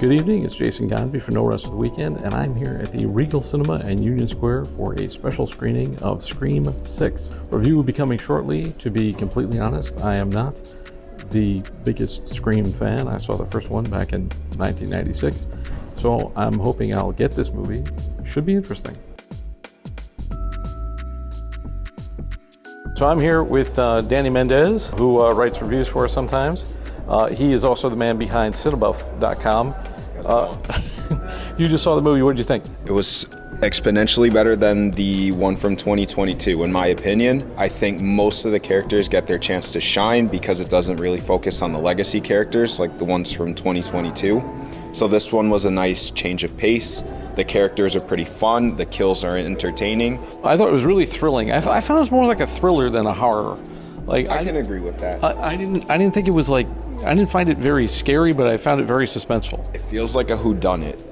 Good evening, it's Jason Godbey for No Rest for the Weekend, and I'm here at the Regal Cinema in Union Square for a special screening of Scream 6. Review will be coming shortly. To be completely honest, I am not the biggest Scream fan. I saw the first one back in 1996, so I'm hoping I'll get this movie. Should be interesting. So I'm here with Danny Mendes, who writes reviews for us sometimes. He is also the man behind Cinebuff.com. You just saw the movie. What did you think? It was exponentially better than the one from 2022, in my opinion. I think most of the characters get their chance to shine because it doesn't really focus on the legacy characters like the ones from 2022. So this one was a nice change of pace. The characters are pretty fun. The kills are entertaining. I thought it was really thrilling. I found it was more like a thriller than a horror. Like I can agree with that. I didn't think it was like, I didn't find it very scary, but I found it very suspenseful. It feels like a whodunit.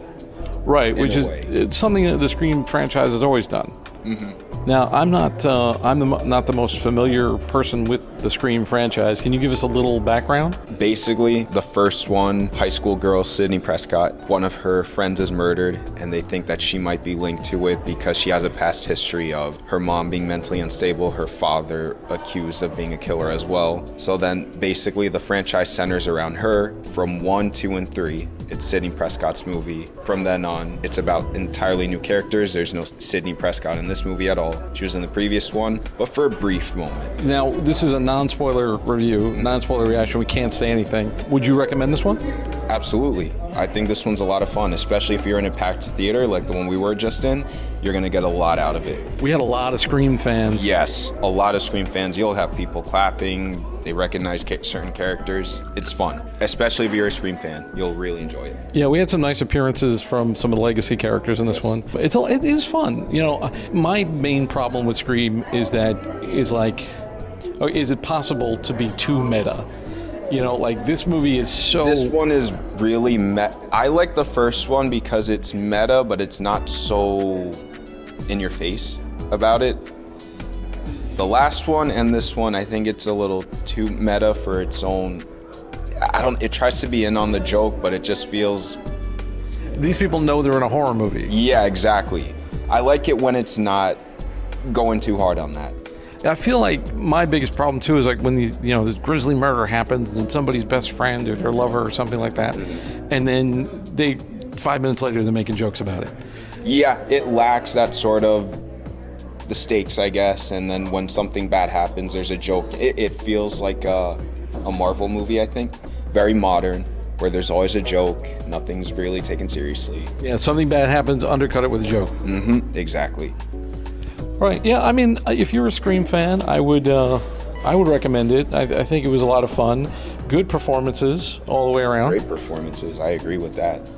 Right, which is something that the Scream franchise has always done. Mm-hmm. Now, I'm not the most familiar person with the Scream franchise. Can you give us a little background? Basically, the first one, high school girl Sidney Prescott, one of her friends is murdered, and they think that she might be linked to it because she has a past history of her mom being mentally unstable, her father accused of being a killer as well. So then, basically, the franchise centers around her from 1, 2, and 3. It's Sidney Prescott's movie. From then on, it's about entirely new characters. There's no Sidney Prescott in this movie at all. She was in the previous one, but for a brief moment. Now, this is a non-spoiler review, non-spoiler reaction. We can't say anything. Would you recommend this one? Absolutely. I think this one's a lot of fun, especially if you're in a packed theater like the one we were just in. You're going to get a lot out of it. We had a lot of Scream fans. Yes, a lot of Scream fans. You'll have people clapping. They recognize certain characters. It's fun, especially if you're a Scream fan. You'll really enjoy it. Yeah, we had some nice appearances from some of the legacy characters in this one. It is fun. You know, my main problem with Scream is it possible to be too meta? You know, like this movie is so... This one is really meta. I like the first one because it's meta, but it's not so in your face about it. The last one and this one, I think it's a little too meta for its own... It tries to be in on the joke, but it just feels... These people know they're in a horror movie. Yeah, exactly. I like it when it's not going too hard on that. I feel like my biggest problem too is like when this grisly murder happens and somebody's best friend or their lover or something like that, and then 5 minutes later they're making jokes about it. Yeah, it lacks that sort of the stakes, I guess. And then when something bad happens, there's a joke. It feels like a Marvel movie, I think, very modern, where there's always a joke. Nothing's really taken seriously. Yeah, something bad happens, undercut it with a joke. Mm-hmm. Exactly. Right. Yeah. I mean, if you're a Scream fan, I would recommend it. I think it was a lot of fun. Good performances all the way around. Great performances. I agree with that.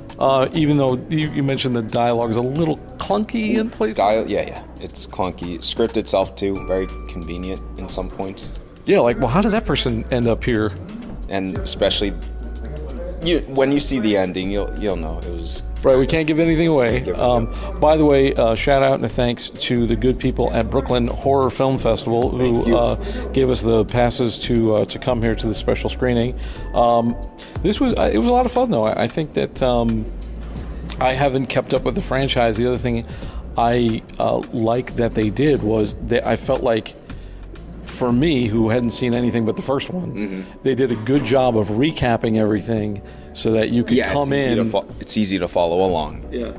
Even though you mentioned the dialogue is a little clunky in places. Yeah. It's clunky. Script itself too, very convenient in some points. Yeah. Like, well, how did that person end up here? And especially when you see the ending, you'll know it was. Right, we can't give anything away. By the way, shout out and thanks to the good people at Brooklyn Horror Film Festival who gave us the passes to come here to the special screening. It was a lot of fun though. I think that I haven't kept up with the franchise. The other thing I like that they did was that I felt like, for me, who hadn't seen anything but the first one, they did a good job of recapping everything so that you could come in. It's easy to follow along. Yeah.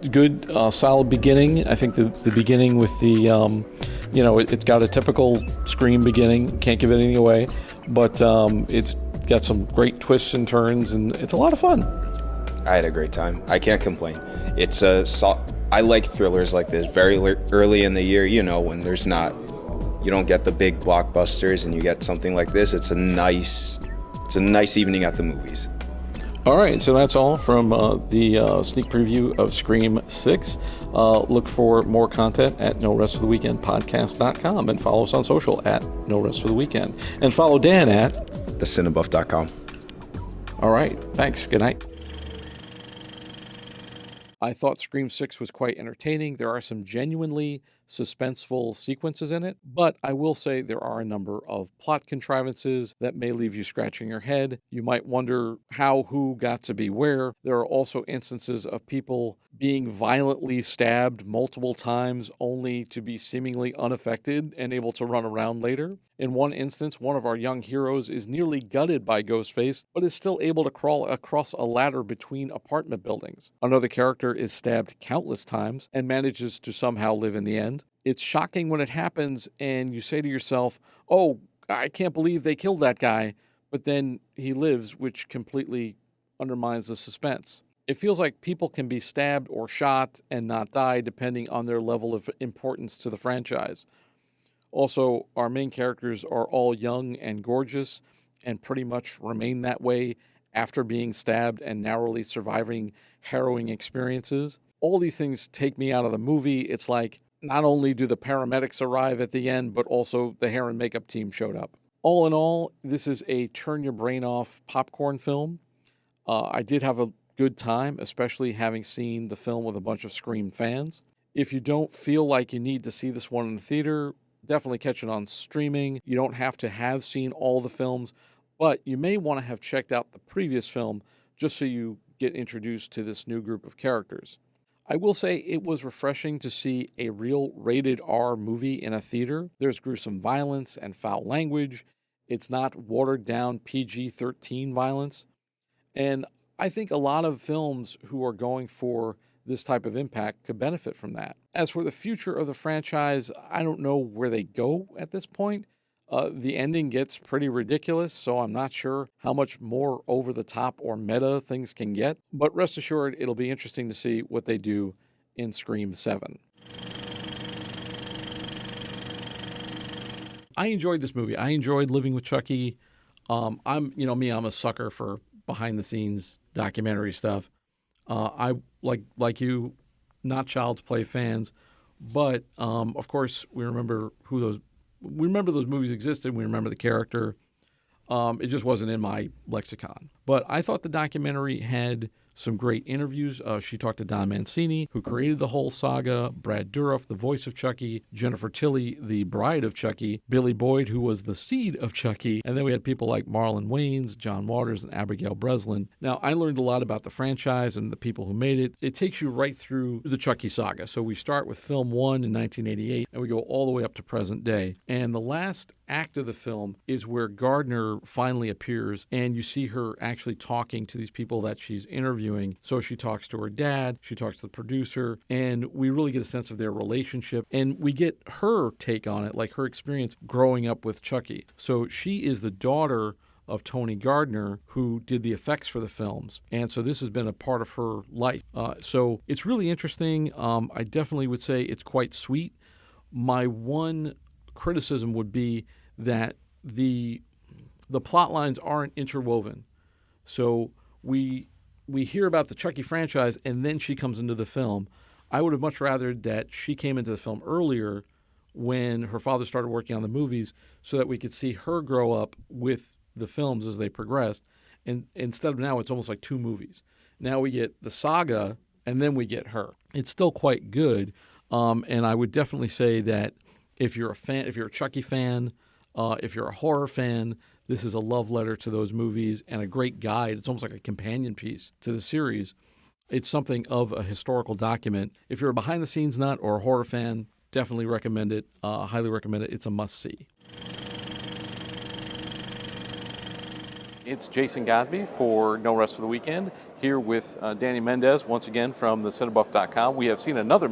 Good, solid beginning. I think the beginning with the, it's got a typical Scream beginning. Can't give anything away. But it's got some great twists and turns, and it's a lot of fun. I had a great time. I can't complain. I like thrillers like this very early in the year, when you don't get the big blockbusters and you get something like this. It's a nice evening at the movies. All right, so that's all from the sneak preview of Scream 6. Look for more content at NoRestForTheWeekendPodcast.com and follow us on social at NoRestForTheWeekend. And follow Dan at TheCinebuff.com. All right, thanks. Good night. I thought Scream 6 was quite entertaining. There are some genuinely suspenseful sequences in it, but I will say there are a number of plot contrivances that may leave you scratching your head. You might wonder how who got to be where. There are also instances of people being violently stabbed multiple times only to be seemingly unaffected and able to run around later. In one instance, one of our young heroes is nearly gutted by Ghostface, but is still able to crawl across a ladder between apartment buildings. Another character is stabbed countless times and manages to somehow live in the end. It's shocking when it happens and you say to yourself, oh, I can't believe they killed that guy, but then he lives, which completely undermines the suspense. It feels like people can be stabbed or shot and not die depending on their level of importance to the franchise. Also, our main characters are all young and gorgeous and pretty much remain that way after being stabbed and narrowly surviving harrowing experiences. All these things take me out of the movie. It's like not only do the paramedics arrive at the end, but also the hair and makeup team showed up. All in all, this is a turn your brain off popcorn film. I did have a good time, especially having seen the film with a bunch of Scream fans. If you don't feel like you need to see this one in the theater, definitely catch it on streaming. You don't have to have seen all the films, but you may want to have checked out the previous film just so you get introduced to this new group of characters. I will say it was refreshing to see a real rated R movie in a theater. There's gruesome violence and foul language. It's not watered down PG-13 violence. And I think a lot of films who are going for this type of impact could benefit from that. As for the future of the franchise, I don't know where they go at this point. The ending gets pretty ridiculous, so I'm not sure how much more over the top or meta things can get. But rest assured, it'll be interesting to see what they do in Scream 7. I enjoyed this movie. I enjoyed living with Chucky. I'm a sucker for behind the scenes documentary stuff. I like you, not Child's Play fans, but of course we remember those movies existed. We remember the character. It just wasn't in my lexicon. But I thought the documentary had some great interviews. She talked to Don Mancini, who created the whole saga, Brad Dourif, the voice of Chucky, Jennifer Tilly, the bride of Chucky, Billy Boyd, who was the seed of Chucky, and then we had people like Marlon Wayans, John Waters, and Abigail Breslin. Now, I learned a lot about the franchise and the people who made it. It takes you right through the Chucky saga. So we start with film 1 in 1988, and we go all the way up to present day. And the last act of the film is where Gardner finally appears, and you see her actually talking to these people that she's interviewing. So she talks to her dad, she talks to the producer, and we really get a sense of their relationship, and we get her take on it, like her experience growing up with Chucky. So she is the daughter of Tony Gardner, who did the effects for the films. And so this has been a part of her life. So it's really interesting. I definitely would say it's quite sweet. My one criticism would be that the plot lines aren't interwoven. So we hear about the Chucky franchise and then she comes into the film. I would have much rather that she came into the film earlier when her father started working on the movies so that we could see her grow up with the films as they progressed. And instead of now, it's almost like two movies. Now we get the saga and then we get her. It's still quite good. And I would definitely say that if you're a Chucky fan, if you're a horror fan, this is a love letter to those movies and a great guide. It's almost like a companion piece to the series. It's something of a historical document. If you're a behind-the-scenes nut or a horror fan, definitely recommend it. Highly recommend it. It's a must-see. It's Jason Godbey for No Rest for the Weekend, here with Danny Mendes, once again from theCinebuff.com. We have seen another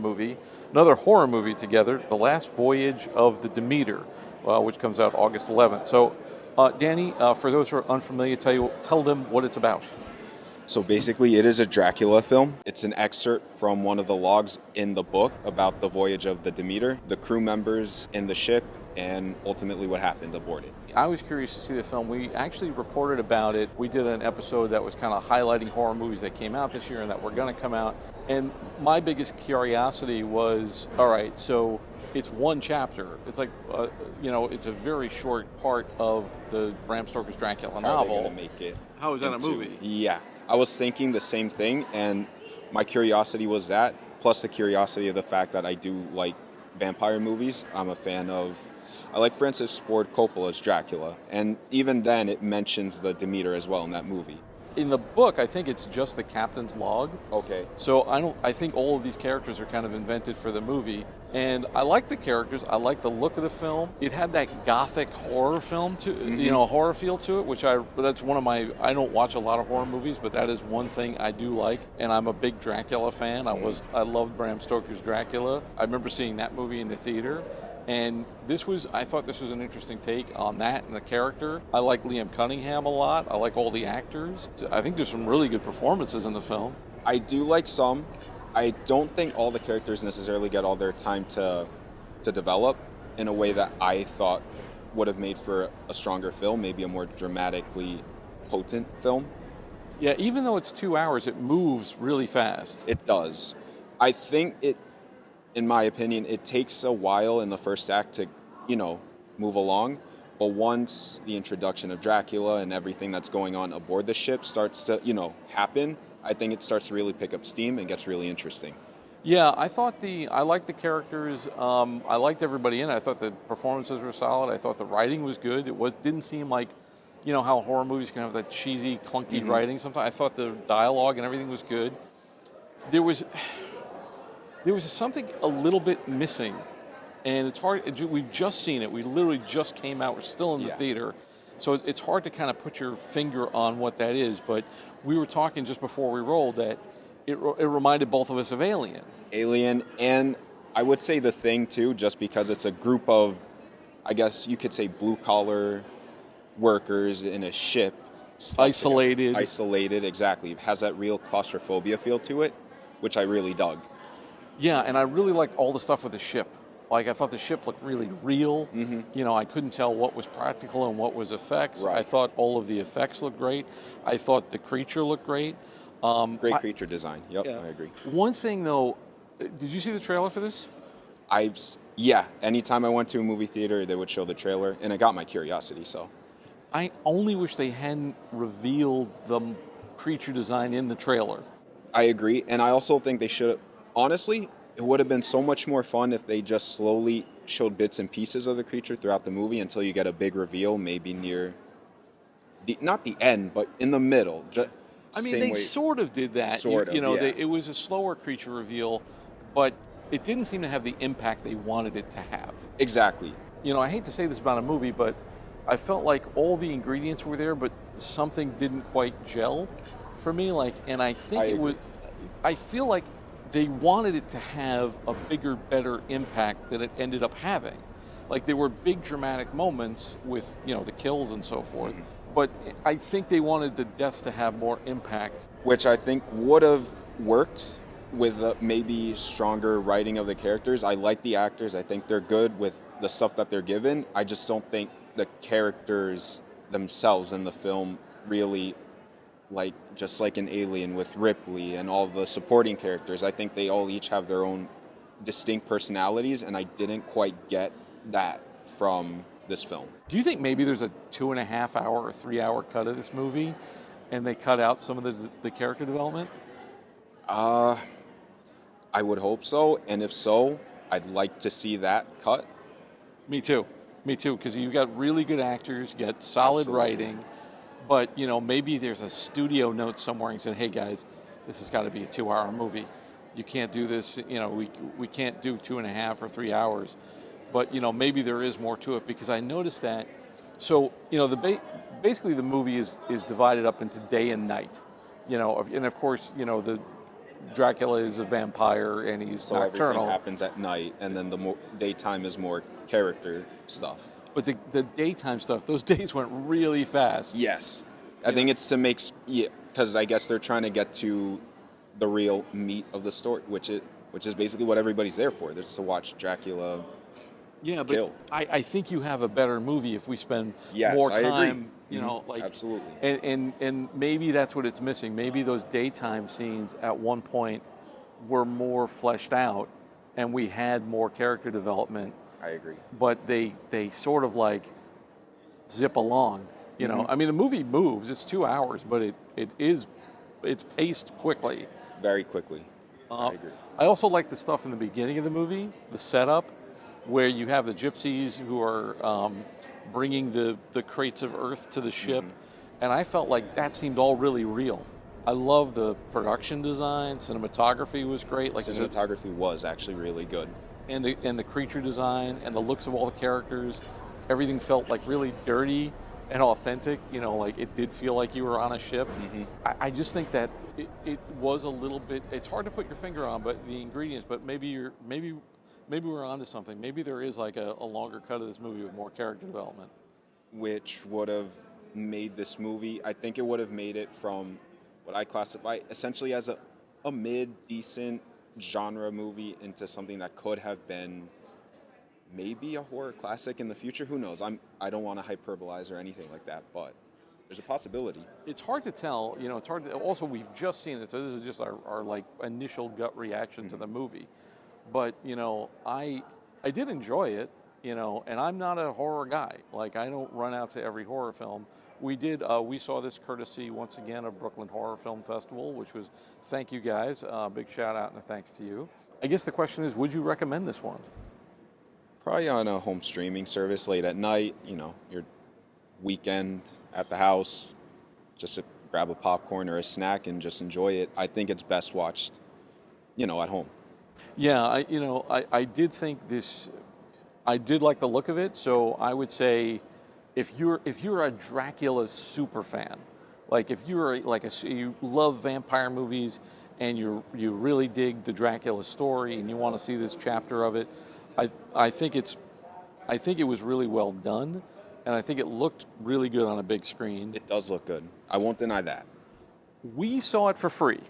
horror movie together, The Last Voyage of the Demeter, which comes out August 11th. So, Danny, for those who are unfamiliar, tell them what it's about. So basically, it is a Dracula film. It's an excerpt from one of the logs in the book about the voyage of the Demeter, the crew members in the ship, and ultimately what happened aboard it. I was curious to see the film. We actually reported about it. We did an episode that was kind of highlighting horror movies that came out this year and that were going to come out. And my biggest curiosity was, all right, so it's one chapter. It's like, it's a very short part of the Bram Stoker's Dracula novel. How are they going to make it? How is that a movie? Yeah. I was thinking the same thing, and my curiosity was that, plus the curiosity of the fact that I do like vampire movies. I'm a fan of, I like Francis Ford Coppola's Dracula, and even then it mentions the Demeter as well in that movie. In the book, I think it's just the captain's log. Okay. So I think all of these characters are kind of invented for the movie. And I like the characters. I like the look of the film. It had that gothic horror film horror feel to it, that's one of my, I don't watch a lot of horror movies, but that is one thing I do like. And I'm a big Dracula fan. I loved Bram Stoker's Dracula. I remember seeing that movie in the theater. And I thought this was an interesting take on that and the character. I like Liam Cunningham a lot. I like all the actors. I think there's some really good performances in the film. I do like some. I don't think all the characters necessarily get all their time to develop in a way that I thought would have made for a stronger film, maybe a more dramatically potent film. Yeah, even though it's 2 hours, it moves really fast. It does. I think in my opinion, it takes a while in the first act to, move along. But once the introduction of Dracula and everything that's going on aboard the ship starts to, happen, I think it starts to really pick up steam and gets really interesting. Yeah, I liked the characters. I liked everybody in it. I thought the performances were solid. I thought the writing was good. Didn't seem like, how horror movies can have that cheesy, clunky writing sometimes. I thought the dialogue and everything was good. There was something a little bit missing, and it's hard. We've just seen it. We literally just came out. We're still in the theater, so it's hard to kind of put your finger on what that is. But we were talking just before we rolled that it reminded both of us of Alien. Alien, and I would say The Thing too, just because it's a group of, I guess you could say, blue-collar workers in a ship. Isolated. Isolated, exactly. It has that real claustrophobia feel to it, which I really dug. Yeah, and I really liked all the stuff with the ship. Like, I thought the ship looked really real. Mm-hmm. I couldn't tell what was practical and what was effects. Right. I thought all of the effects looked great. I thought the creature looked great. Great creature design. Yep, yeah. I agree. One thing, though, did you see the trailer for this? Yeah. Anytime I went to a movie theater, they would show the trailer, and it got my curiosity, so. I only wish they hadn't revealed the creature design in the trailer. I agree, and I also think they should have. Honestly, it would have been so much more fun if they just slowly showed bits and pieces of the creature throughout the movie until you get a big reveal, maybe near not the end, but in the middle. They sort of did that. It was a slower creature reveal, but it didn't seem to have the impact they wanted it to have. Exactly. I hate to say this about a movie, but I felt like all the ingredients were there, but something didn't quite gel for me. I feel like they wanted it to have a bigger, better impact than it ended up having. Like, there were big dramatic moments with, the kills and so forth, but I think they wanted the deaths to have more impact. Which I think would have worked with maybe stronger writing of the characters. I like the actors. I think they're good with the stuff that they're given. I just don't think the characters themselves in the film really, just like in Alien with Ripley and all the supporting characters, I think they all each have their own distinct personalities, and I didn't quite get that from this film. Do you think maybe there's a 2.5 hour or 3 hour cut of this movie, and they cut out some of the character development? I would hope so, and if so, I'd like to see that cut. Me too, because you've got really good actors, you got solid writing, but, maybe there's a studio note somewhere and said, hey guys, this has got to be a 2 hour movie. You can't do this, we can't do 2.5 or 3 hours. But, maybe there is more to it, because I noticed that. So, basically the movie is divided up into day and night, and of course, the Dracula is a vampire and he's nocturnal. Everything happens at night, and then the daytime is more character stuff. But the daytime stuff, those days went really fast. Yes. I think it's to make, because I guess they're trying to get to the real meat of the story, which is basically what everybody's there for. They're just to watch Dracula kill. I think you have a better movie if we spend more more time. time, I agree. Absolutely. And maybe that's what it's missing. Maybe those daytime scenes at one point were more fleshed out and we had more character development. I agree. But they sort of zip along, I mean, the movie moves. It's 2 hours, but it's paced quickly. very quickly. I agree. I also like the stuff in the beginning of the movie, the setup, where you have the gypsies who are bringing the crates of earth to the ship, and I felt like that seemed all really real. I love the production design, cinematography was great. Like Cinematography was actually really good. And the creature design and the looks of all the characters, everything felt like really dirty and authentic. You know, like it did feel like you were on a ship. I just think that it was a little bit. It's hard to put your finger on, but the ingredients. But maybe we're onto something. Maybe there is like a longer cut of this movie with more character development, which would have made this movie. I think it would have made it from what I classify essentially as a mid-decent genre movie into something that could have been maybe a horror classic in the future. Who knows? I don't want to hyperbolize or anything like that, but there's a possibility. It's hard to tell. You know, it's hard to. Also, we've just seen it, so this is just our like initial gut reaction to the movie. But you know, I did enjoy it. You know, and I'm not a horror guy. Like I don't run out to every horror film. We saw this courtesy once again of Brooklyn Horror Film Festival, which was, thank you guys, big shout out and a thanks to you. I guess the question is, would you recommend this one? Probably on a home streaming service late at night, you know, your weekend at the house, just to grab a popcorn or a snack and just enjoy it. I think it's best watched, you know, at home. Yeah, I did think this, I did like the look of it, so I would say if you're a Dracula super fan, like if you're you love vampire movies and you really dig the Dracula story and you want to see this chapter of it, I think it was really well done, and I think it looked really good on a big screen. It does look good. I won't deny that. We saw it for free.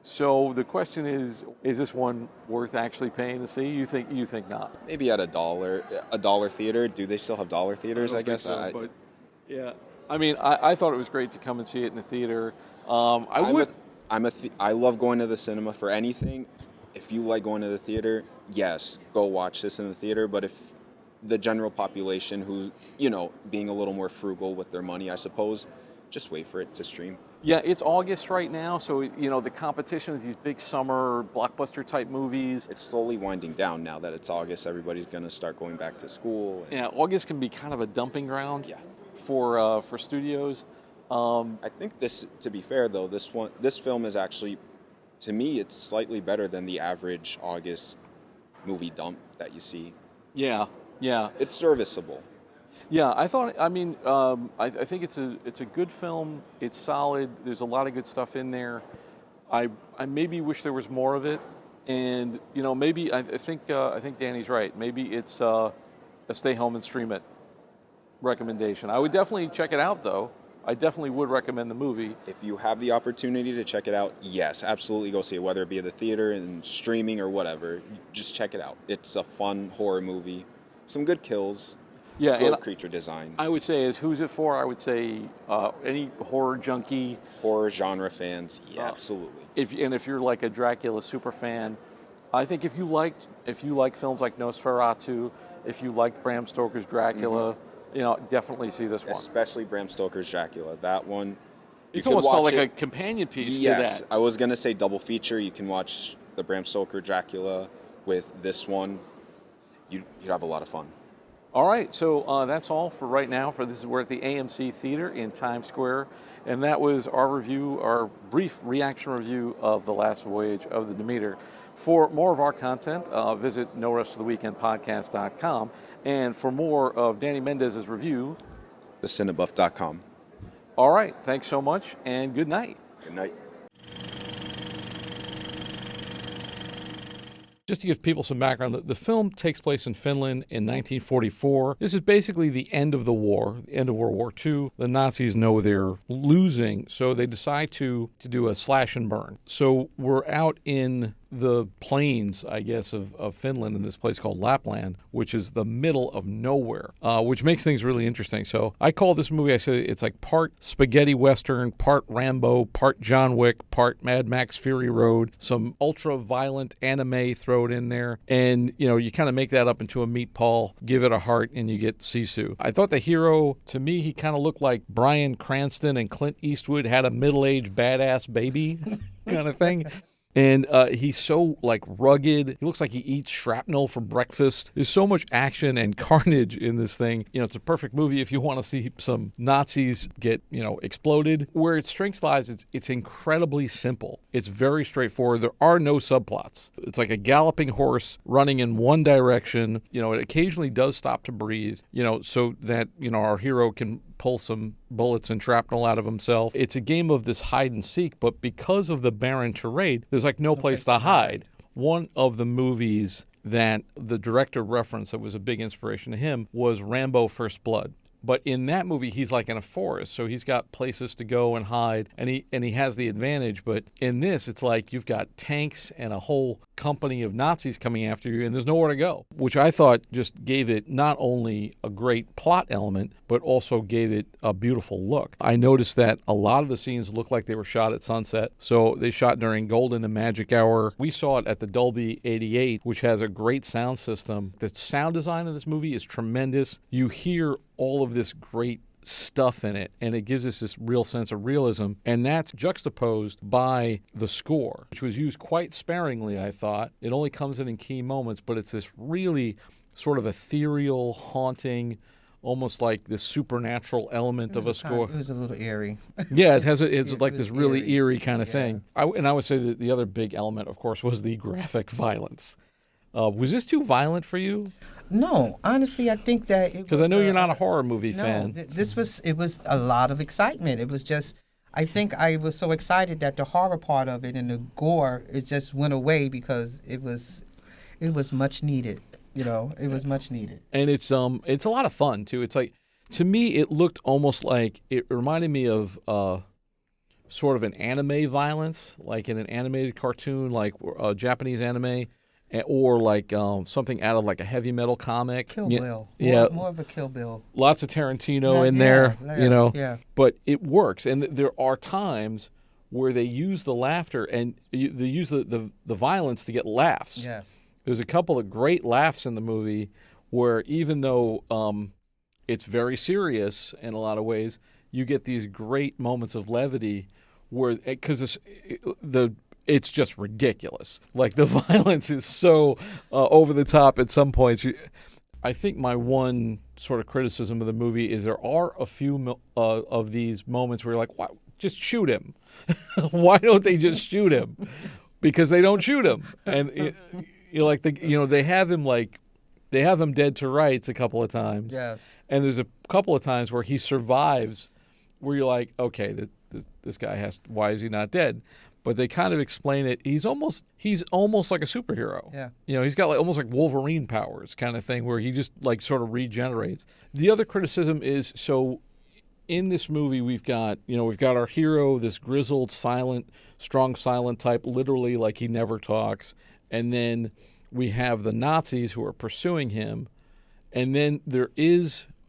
So the question is this one worth actually paying to see? You think not? Maybe at a dollar theater. Do they still have dollar theaters? I guess. So, but yeah, I mean, I thought it was great to come and see it in the theater. I love going to the cinema for anything. If you like going to the theater, yes, go watch this in the theater. But if the general population who's, you know, being a little more frugal with their money, I suppose, just wait for it to stream. Yeah, it's August right now, so, you know, the competition is these big summer blockbuster type movies. It's slowly winding down now that it's August. Everybody's going to start going back to school. Yeah, August can be kind of a dumping ground for studios. I think this, to be fair though, this film is actually, to me, it's slightly better than the average August movie dump that you see. Yeah. It's serviceable. Yeah, I think it's a good film. It's solid. There's a lot of good stuff in there. I maybe wish there was more of it, and you know, maybe I think Danny's right. Maybe it's a stay home and stream it recommendation. I would definitely check it out though. I definitely would recommend the movie. If you have the opportunity to check it out, yes, absolutely go see it, whether it be at the theater and streaming or whatever. Just check it out. It's a fun horror movie. Some good kills. Yeah, good creature design. I would say, who's it for? I would say any horror junkie, horror genre fans. Yeah, absolutely. If you're like a Dracula super fan, I think if you like films like Nosferatu, if you like Bram Stoker's Dracula, you know, definitely see this one. Especially Bram Stoker's Dracula. That one. It's almost felt like a companion piece to that. Yes, I was gonna say double feature. You can watch the Bram Stoker Dracula with this one. You'd have a lot of fun. All right, so that's all for right now. We're at the AMC Theater in Times Square, and that was our brief reaction review of The Last Voyage of the Demeter. For more of our content, visit norestoftheweekendpodcast.com, and for more of Danny Mendes' review, thecinebuff.com. All right, thanks so much, and good night. Good night. Just to give people some background, the film takes place in Finland in 1944. This is basically the end of the war, the end of World War II. The Nazis know they're losing, so they decide to do a slash and burn. So we're out in the plains, I guess, of Finland in this place called Lapland, which is the middle of nowhere, which makes things really interesting. So I call this movie, I say it's like part spaghetti western, part Rambo, part John Wick, part Mad Max Fury Road, some ultra-violent anime thrown in there, and you know, you kind of make that up into a meatball, give it a heart, and you get Sisu. I thought the hero, to me, he kind of looked like Bryan Cranston and Clint Eastwood had a middle-aged badass baby kind of thing. And he's so like rugged. He looks like he eats shrapnel for breakfast. There's so much action and carnage in this thing. It's a perfect movie if you want to see some Nazis get, exploded. Where its strength lies, it's incredibly simple. It's very straightforward. There are no subplots. It's like a galloping horse running in one direction. It occasionally does stop to breathe, so that, our hero can pull some bullets and shrapnel out of himself. It's a game of this hide and seek, but because of the barren terrain, there's like no place to hide. One of the movies that the director referenced that was a big inspiration to him was Rambo: First Blood. But in that movie, he's like in a forest, so he's got places to go and hide, and he has the advantage. But in this, it's like you've got tanks and a whole company of Nazis coming after you, and there's nowhere to go, which I thought just gave it not only a great plot element, but also gave it a beautiful look. I noticed that a lot of the scenes looked like they were shot at sunset, so they shot during golden and magic hour. We saw it at the Dolby 88, which has a great sound system. The sound design of this movie is tremendous. You hear all of this great stuff in it, and it gives us this real sense of realism, and that's juxtaposed by the score, which was used quite sparingly, I thought. It only comes in key moments, but it's this really sort of ethereal, haunting, almost like this supernatural element of a score. It was a little eerie. Yeah, it's like this really eerie kind of thing. I would say that the other big element, of course, was the graphic violence. Was this too violent for you? No, honestly, I think that because I know you're not a horror movie fan. It was a lot of excitement. It was just, I think I was so excited that the horror part of it and the gore, it just went away because it was much needed. It was much needed. And it's a lot of fun too. It's like, to me, it looked almost like, it reminded me of sort of an anime violence, like in an animated cartoon, like Japanese anime. Or like something out of like a heavy metal comic. Kill Bill. More of a Kill Bill. Lots of Tarantino in there, Yeah. But it works. And there are times where they use the laughter and they use the violence to get laughs. Yes. There's a couple of great laughs in the movie where even though it's very serious in a lot of ways, you get these great moments of levity where, because it's just ridiculous. Like the violence is so over the top at some points. I think my one sort of criticism of the movie is there are a few of these moments where you're like, "Wow, just shoot him." Why don't they just shoot him? Because they don't shoot him, and they have him dead to rights a couple of times. Yes. And there's a couple of times where he survives, where you're like, okay, this guy why is he not dead? But they kind of explain it. He's almost like a superhero. Yeah. He's got almost like Wolverine powers kind of thing where he just like sort of regenerates. The other criticism is, so in this movie we've got our hero, this grizzled, silent, strong silent type, literally like he never talks. And then we have the Nazis who are pursuing him. And then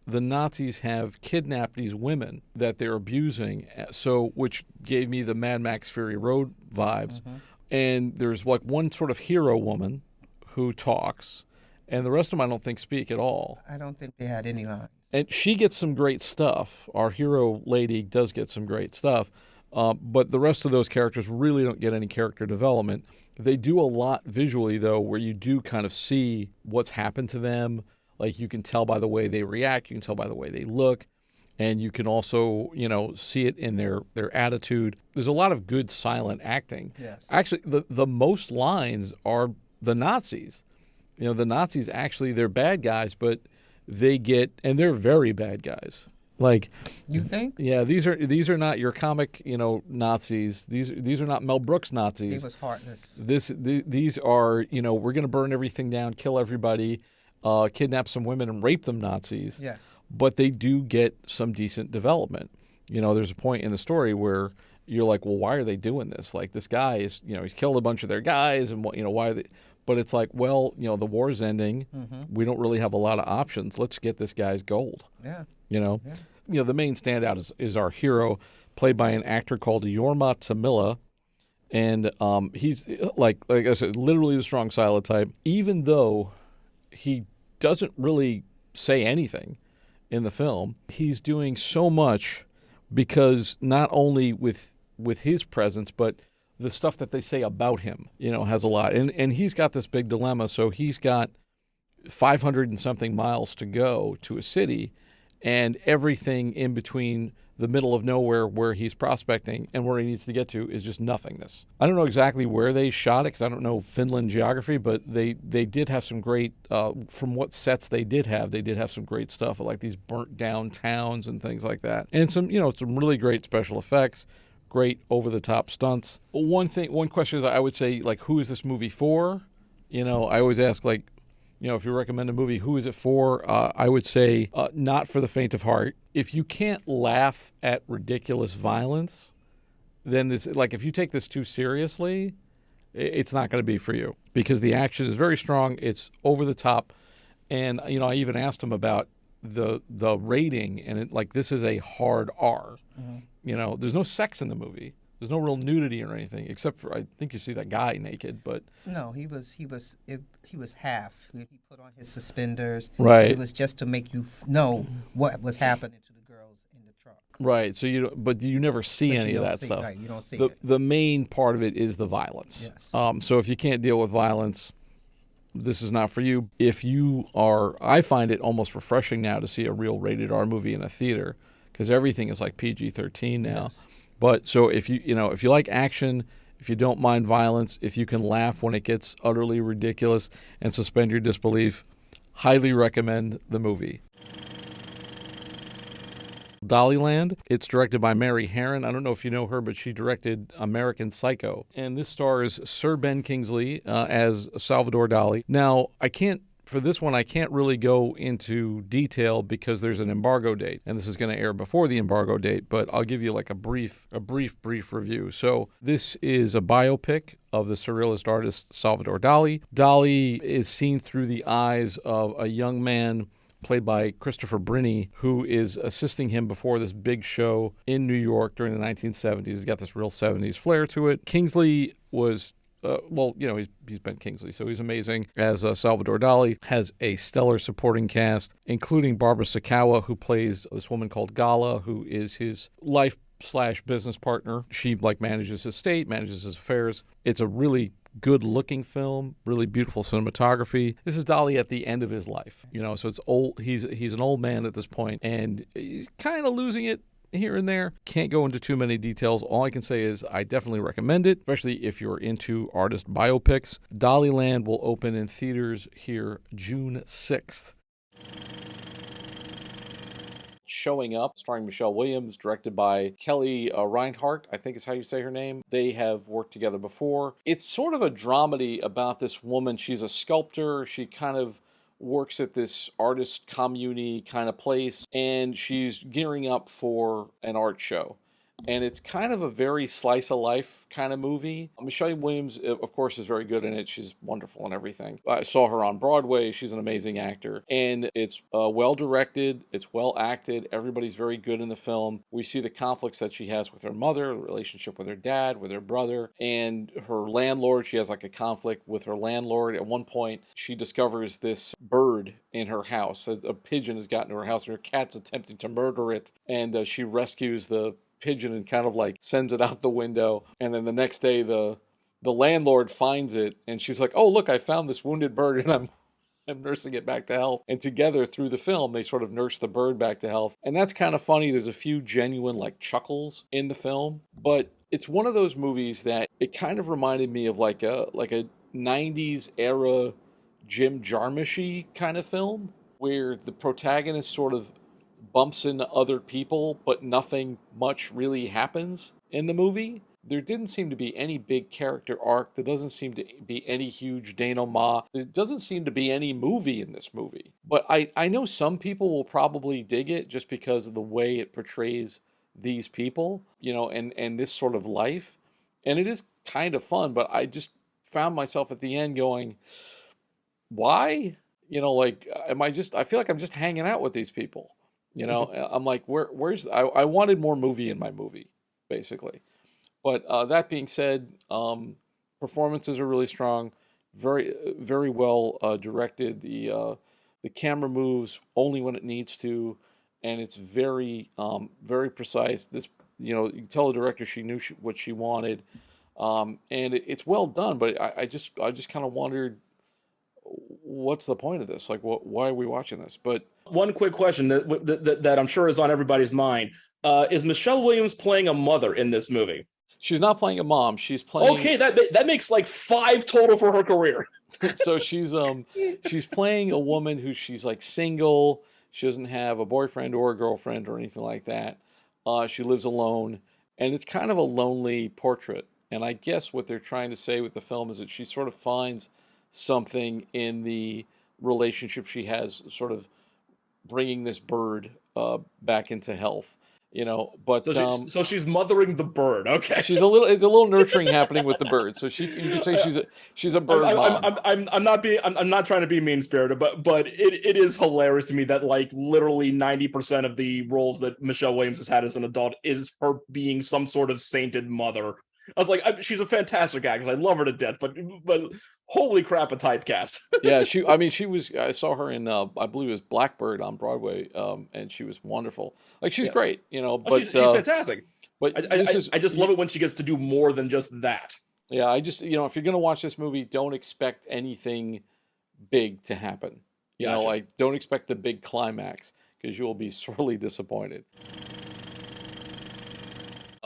the Nazis have kidnapped these women that they're abusing, which gave me the Mad Max Fury Road vibes. Mm-hmm. And there's like one sort of hero woman who talks, and the rest of them I don't think speak at all. I don't think they had any lines. And she gets some great stuff. Our hero lady does get some great stuff, but the rest of those characters really don't get any character development. They do a lot visually, though, where you do kind of see what's happened to them. Like you can tell by the way they react, you can tell by the way they look, and you can also, see it in their attitude. There's a lot of good silent acting. Yes. Actually, the most lines are the Nazis. The Nazis actually, they're bad guys, but and they're very bad guys. Like, you think? Yeah, these are not your comic, Nazis. These are not Mel Brooks Nazis. He was heartless. These are, we're going to burn everything down, kill everybody. Kidnap some women and rape them Nazis. Yes. But they do get some decent development. There's a point in the story where you're like, well, why are they doing this? Like, this guy is, he's killed a bunch of their guys, and why are they? But it's like, well, the war's ending. Mm-hmm. We don't really have a lot of options. Let's get this guy's gold. Yeah. Yeah. The main standout is our hero, played by an actor called Yorma Tamila. And he's like I said, literally the strong silent type, even though he doesn't really say anything in the film. He's doing so much because not only with his presence, but the stuff that they say about him, has a lot. And he's got this big dilemma. So he's got 500 and something miles to go to a city, and everything in between the middle of nowhere where he's prospecting and where he needs to get to is just nothingness. I don't know exactly where they shot it because I don't know Finland geography, but they did have some great, from what sets they did have some great stuff, like these burnt down towns and things like that. And some really great special effects, great over-the-top stunts. One question is, I would say, like, who is this movie for? I always ask, like, if you recommend a movie, who is it for? I would say not for the faint of heart. If you can't laugh at ridiculous violence, then this, like, if you take this too seriously, it's not going to be for you, because the action is very strong. It's over the top. And, I even asked him about the rating, and this is a hard R. Mm-hmm. There's no sex in the movie. There's no real nudity or anything, except for, I think you see that guy naked, but no, he was half. He put on his suspenders. Right. It was just to make you know what was happening to the girls in the truck. Right. So you never see any of that stuff. Right. You don't see it. it. The main part of it is the violence. Yes. So if you can't deal with violence, this is not for you. If you are, I find it almost refreshing now to see a real rated R movie in a theater, because everything is like PG-13 now. Yes. But so if you like action, if you don't mind violence, if you can laugh when it gets utterly ridiculous and suspend your disbelief, highly recommend the movie. Dollyland. It's directed by Mary Harron. I don't know if you know her, but she directed American Psycho. And this stars Sir Ben Kingsley as Salvador Dali. Now, for this one, I can't really go into detail because there's an embargo date, and this is going to air before the embargo date, but I'll give you like a brief review. So this is a biopic of the surrealist artist Salvador Dali. Dali is seen through the eyes of a young man played by Christopher Brinny, who is assisting him before this big show in New York during the 1970s. He's got this real 70s flair to it. Kingsley was he's Ben Kingsley, so he's amazing as Salvador Dali. Has a stellar supporting cast, including Barbara Sakawa, who plays this woman called Gala, who is his life/business partner. She manages his estate, manages his affairs. It's a really good-looking film, really beautiful cinematography. This is Dali at the end of his life, so it's old. He's an old man at this point, and he's kind of losing it here and there. Can't go into too many details. All I can say is I definitely recommend it, especially if you're into artist biopics. Dollyland will open in theaters here June 6th. Showing Up, starring Michelle Williams, directed by Kelly Reinhardt, I think is how you say her name. They have worked together before. It's sort of a dramedy about this woman. She's a sculptor. She kind of works at this artist commune kind of place, and she's gearing up for an art show. And it's kind of a very slice of life kind of movie. Michelle Williams, of course, is very good in it. She's wonderful and everything. I saw her on Broadway. She's an amazing actor. And it's well directed. It's well acted. Everybody's very good in the film. We see the conflicts that she has with her mother, the relationship with her dad, with her brother, and her landlord. She has like a conflict with her landlord. At one point, she discovers this bird in her house. A pigeon has gotten to her house, and her cat's attempting to murder it. And she rescues the pigeon and kind of sends it out the window, and then the next day the landlord finds it, and she's like, "Oh, look, I found this wounded bird, and I'm nursing it back to health." And together through the film they sort of nurse the bird back to health, and that's kind of funny. There's a few genuine chuckles in the film, but it's one of those movies that it kind of reminded me of like a 90s era Jim Jarmusch-y kind of film, where the protagonist sort of bumps into other people, but nothing much really happens in the movie. There didn't seem to be any big character arc. There doesn't seem to be any huge denouement. There doesn't seem to be any movie in this movie. But I know some people will probably dig it just because of the way it portrays these people, and this sort of life. And it is kind of fun, but I just found myself at the end going, why? I feel like I'm just hanging out with these people. I'm like, where's I wanted more movie in my movie, basically. But that being said, performances are really strong, very very well directed. The camera moves only when it needs to, and it's very very precise. This, you can tell the director she knew what she wanted. And it's well done, but I just kind of wondered, what's the point of this? Like, why are we watching this? But one quick question that I'm sure is on everybody's mind: is Michelle Williams playing a mother in this movie? she's not playing a mom. She's playing. Okay, that makes like 5 total for her career. So she's playing a woman who she's like single. She doesn't have a boyfriend or a girlfriend or anything like that. She lives alone, and it's kind of a lonely portrait. And I guess what they're trying to say with the film is that she sort of finds something in the relationship she has, sort of bringing this bird back into health. But so she's mothering the bird. Okay, it's a little nurturing happening with the bird. So you can say she's a bird mom. I'm not trying to be mean spirited, but it is hilarious to me that like literally 90% of the roles that Michelle Williams has had as an adult is her being some sort of sainted mother. I was like, she's a fantastic actress. I love her to death, but holy crap, a typecast. Yeah, she was. I saw her in I believe it was Blackbird on Broadway, and she was wonderful. Like she's great, but she's fantastic. But I just love it when she gets to do more than just that. Yeah, I just if you're gonna watch this movie, don't expect anything big to happen. Like don't expect the big climax, because you will be sorely disappointed.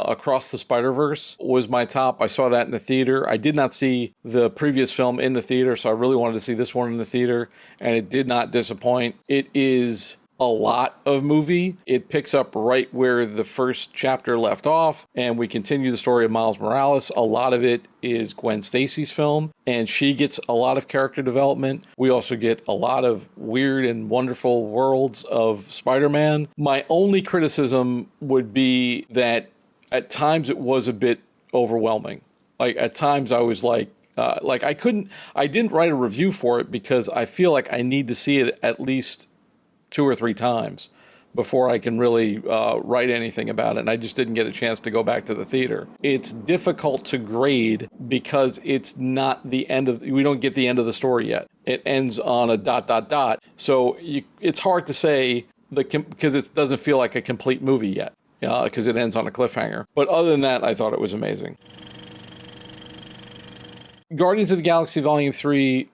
Across the Spiderverse was my top. I saw that in the theater. I did not see the previous film in the theater, so I really wanted to see this one in the theater, and it did not disappoint. It is a lot of movie. It picks up right where the first chapter left off, and we continue the story of Miles Morales. A lot of it is Gwen Stacy's film, and she gets a lot of character development. We also get a lot of weird and wonderful worlds of Spider-Man. My only criticism would be that at times it was a bit overwhelming. Like at times I was like I didn't write a review for it because I feel like I need to see it at least 2 or 3 times before I can really write anything about it. And I just didn't get a chance to go back to the theater. It's difficult to grade because it's not the end of, we don't get the end of the story yet. It ends on a ... So it's hard to say because it doesn't feel like a complete movie yet. Because it ends on a cliffhanger. But other than that, I thought it was amazing. Guardians of the Galaxy Volume 3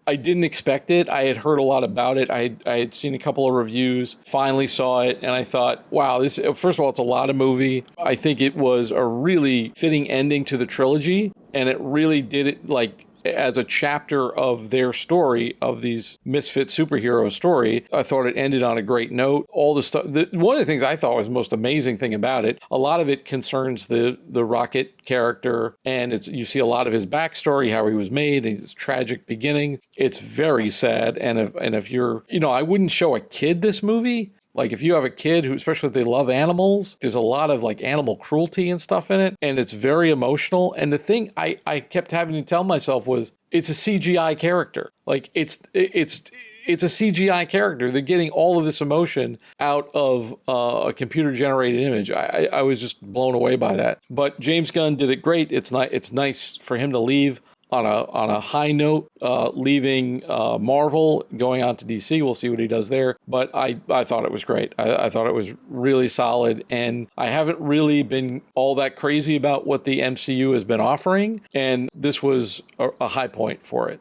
I didn't expect it. I had heard a lot about it. I had seen a couple of reviews, finally saw it, and I thought, wow, first of all, it's a lot of movie. I think it was a really fitting ending to the trilogy, and it really did it like as a chapter of their story, of these misfit superhero story. I thought it ended on a great note. All the stuff. One of the things I thought was the most amazing thing about it, a lot of it concerns the Rocket character, and you see a lot of his backstory, how he was made, and his tragic beginning. It's very sad, and if you're, I wouldn't show a kid this movie. Like if you have a kid who, especially if they love animals, there's a lot of like animal cruelty and stuff in it, and it's very emotional. And the thing I kept having to tell myself was, it's a CGI character. Like it's a CGI character. They're getting all of this emotion out of a computer generated image. I was just blown away by that. But James Gunn did it great. It's nice for him to leave on a high note, leaving Marvel, going on to DC. We'll see what he does there. But I thought it was great. I thought it was really solid. And I haven't really been all that crazy about what the MCU has been offering. And this was a high point for it.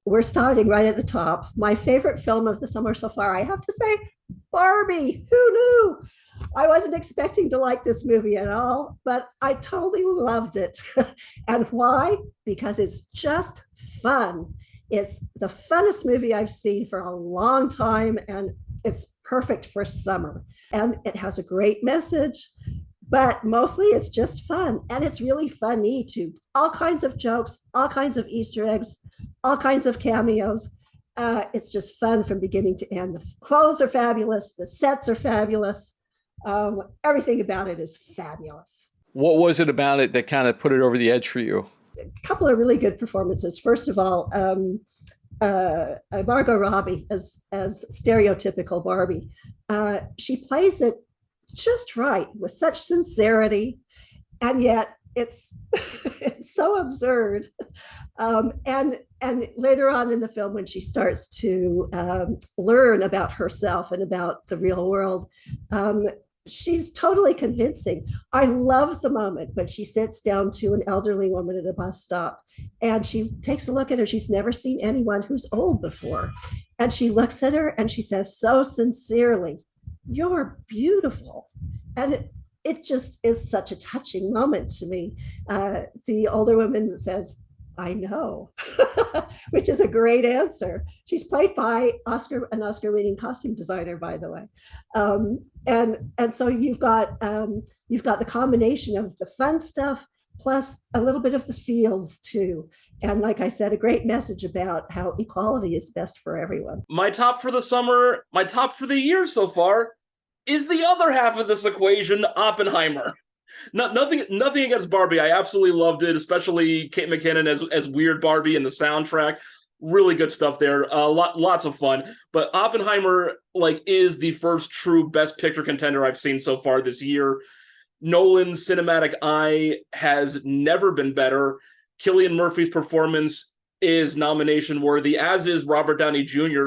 We're starting right at the top. My favorite film of the summer so far, I have to say, Barbie. Who knew? I wasn't expecting to like this movie at all, but I totally loved it. And why? Because it's just fun. It's the funnest movie I've seen for a long time, and it's perfect for summer. And it has a great message, but mostly it's just fun. And it's really funny too. All kinds of jokes, all kinds of Easter eggs, all kinds of cameos. It's just fun from beginning to end. The clothes are fabulous. The sets are fabulous. Everything about it is fabulous. What was it about it that kind of put it over the edge for you? A couple of really good performances. First of all, Margot Robbie as stereotypical Barbie. She plays it just right with such sincerity, and yet it's it's so absurd. And later on in the film, when she starts to learn about herself and about the real world, She's totally convincing. I love the moment when she sits down to an elderly woman at a bus stop and she takes a look at her. She's never seen anyone who's old before. And she looks at her and she says so sincerely, "You're beautiful." And it just is such a touching moment to me. The older woman says, "I know," which is a great answer. She's played by an Oscar-winning costume designer, by the way. And so you've got the combination of the fun stuff plus a little bit of the feels too. And like I said, a great message about how equality is best for everyone. My top for the summer, my top for the year so far, is the other half of this equation, Oppenheimer. Nothing against Barbie. I absolutely loved it, especially Kate McKinnon as Weird Barbie and the soundtrack. Really good stuff there. Lots of fun. But Oppenheimer is the first true Best Picture contender I've seen so far this year. Nolan's cinematic eye has never been better. Cillian Murphy's performance is nomination worthy, as is Robert Downey Jr.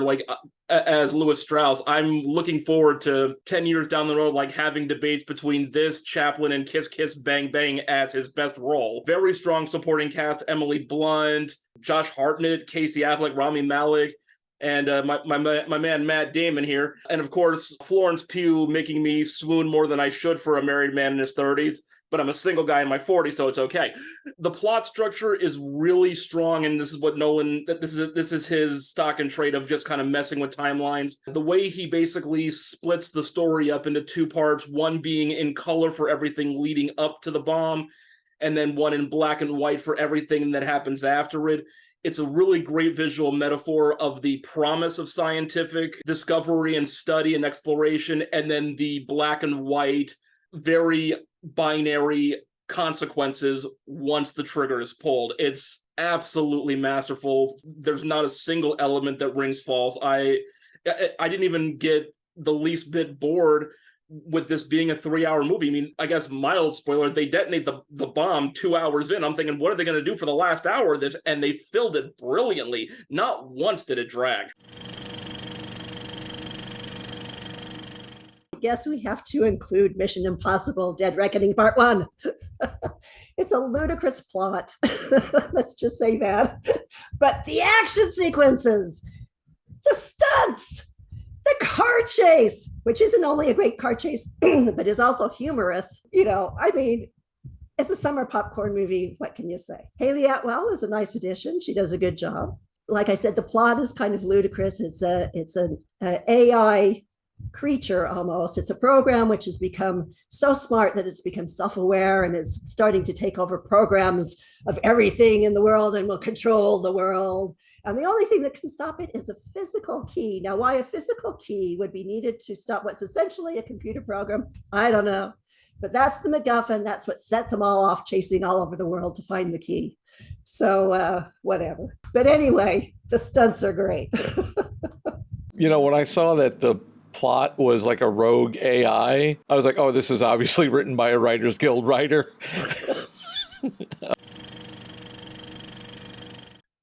As Lewis Strauss. I'm looking forward to 10 years down the road, having debates between this, Chaplin, and Kiss Kiss Bang Bang as his best role. Very strong supporting cast: Emily Blunt, Josh Hartnett, Casey Affleck, Rami Malek, and my man Matt Damon here. And of course, Florence Pugh making me swoon more than I should for a married man in his 30s. But I'm a single guy in my 40s, so it's okay. The plot structure is really strong, and this is what Nolan, this is his stock and trade of just kind of messing with timelines. The way he basically splits the story up into two parts, one being in color for everything leading up to the bomb, and then one in black and white for everything that happens after it. It's a really great visual metaphor of the promise of scientific discovery and study and exploration, and then the black and white, very binary consequences once the trigger is pulled. It's absolutely masterful. There's not a single element that rings false. I didn't even get the least bit bored with this being a 3-hour movie. I mean, I guess mild spoiler, they detonate the bomb 2 hours in. I'm thinking, what are they going to do for the last hour of this? And they filled it brilliantly. Not once did it drag. I guess we have to include Mission Impossible Dead Reckoning Part 1. It's a ludicrous plot. Let's just say that. But the action sequences, the stunts, the car chase, which isn't only a great car chase, but is also humorous. It's a summer popcorn movie. What can you say? Haley Atwell is a nice addition. She does a good job. Like I said, the plot is kind of ludicrous. It's an AI creature almost. It's a program which has become so smart that it's become self-aware and is starting to take over programs of everything in the world and will control the world. And the only thing that can stop it is a physical key. Now, why a physical key would be needed to stop what's essentially a computer program, I don't know. But that's the MacGuffin. That's what sets them all off chasing all over the world to find the key. So whatever. But anyway, the stunts are great. When I saw that the plot was like a rogue AI, I was like, oh, this is obviously written by a Writers Guild writer.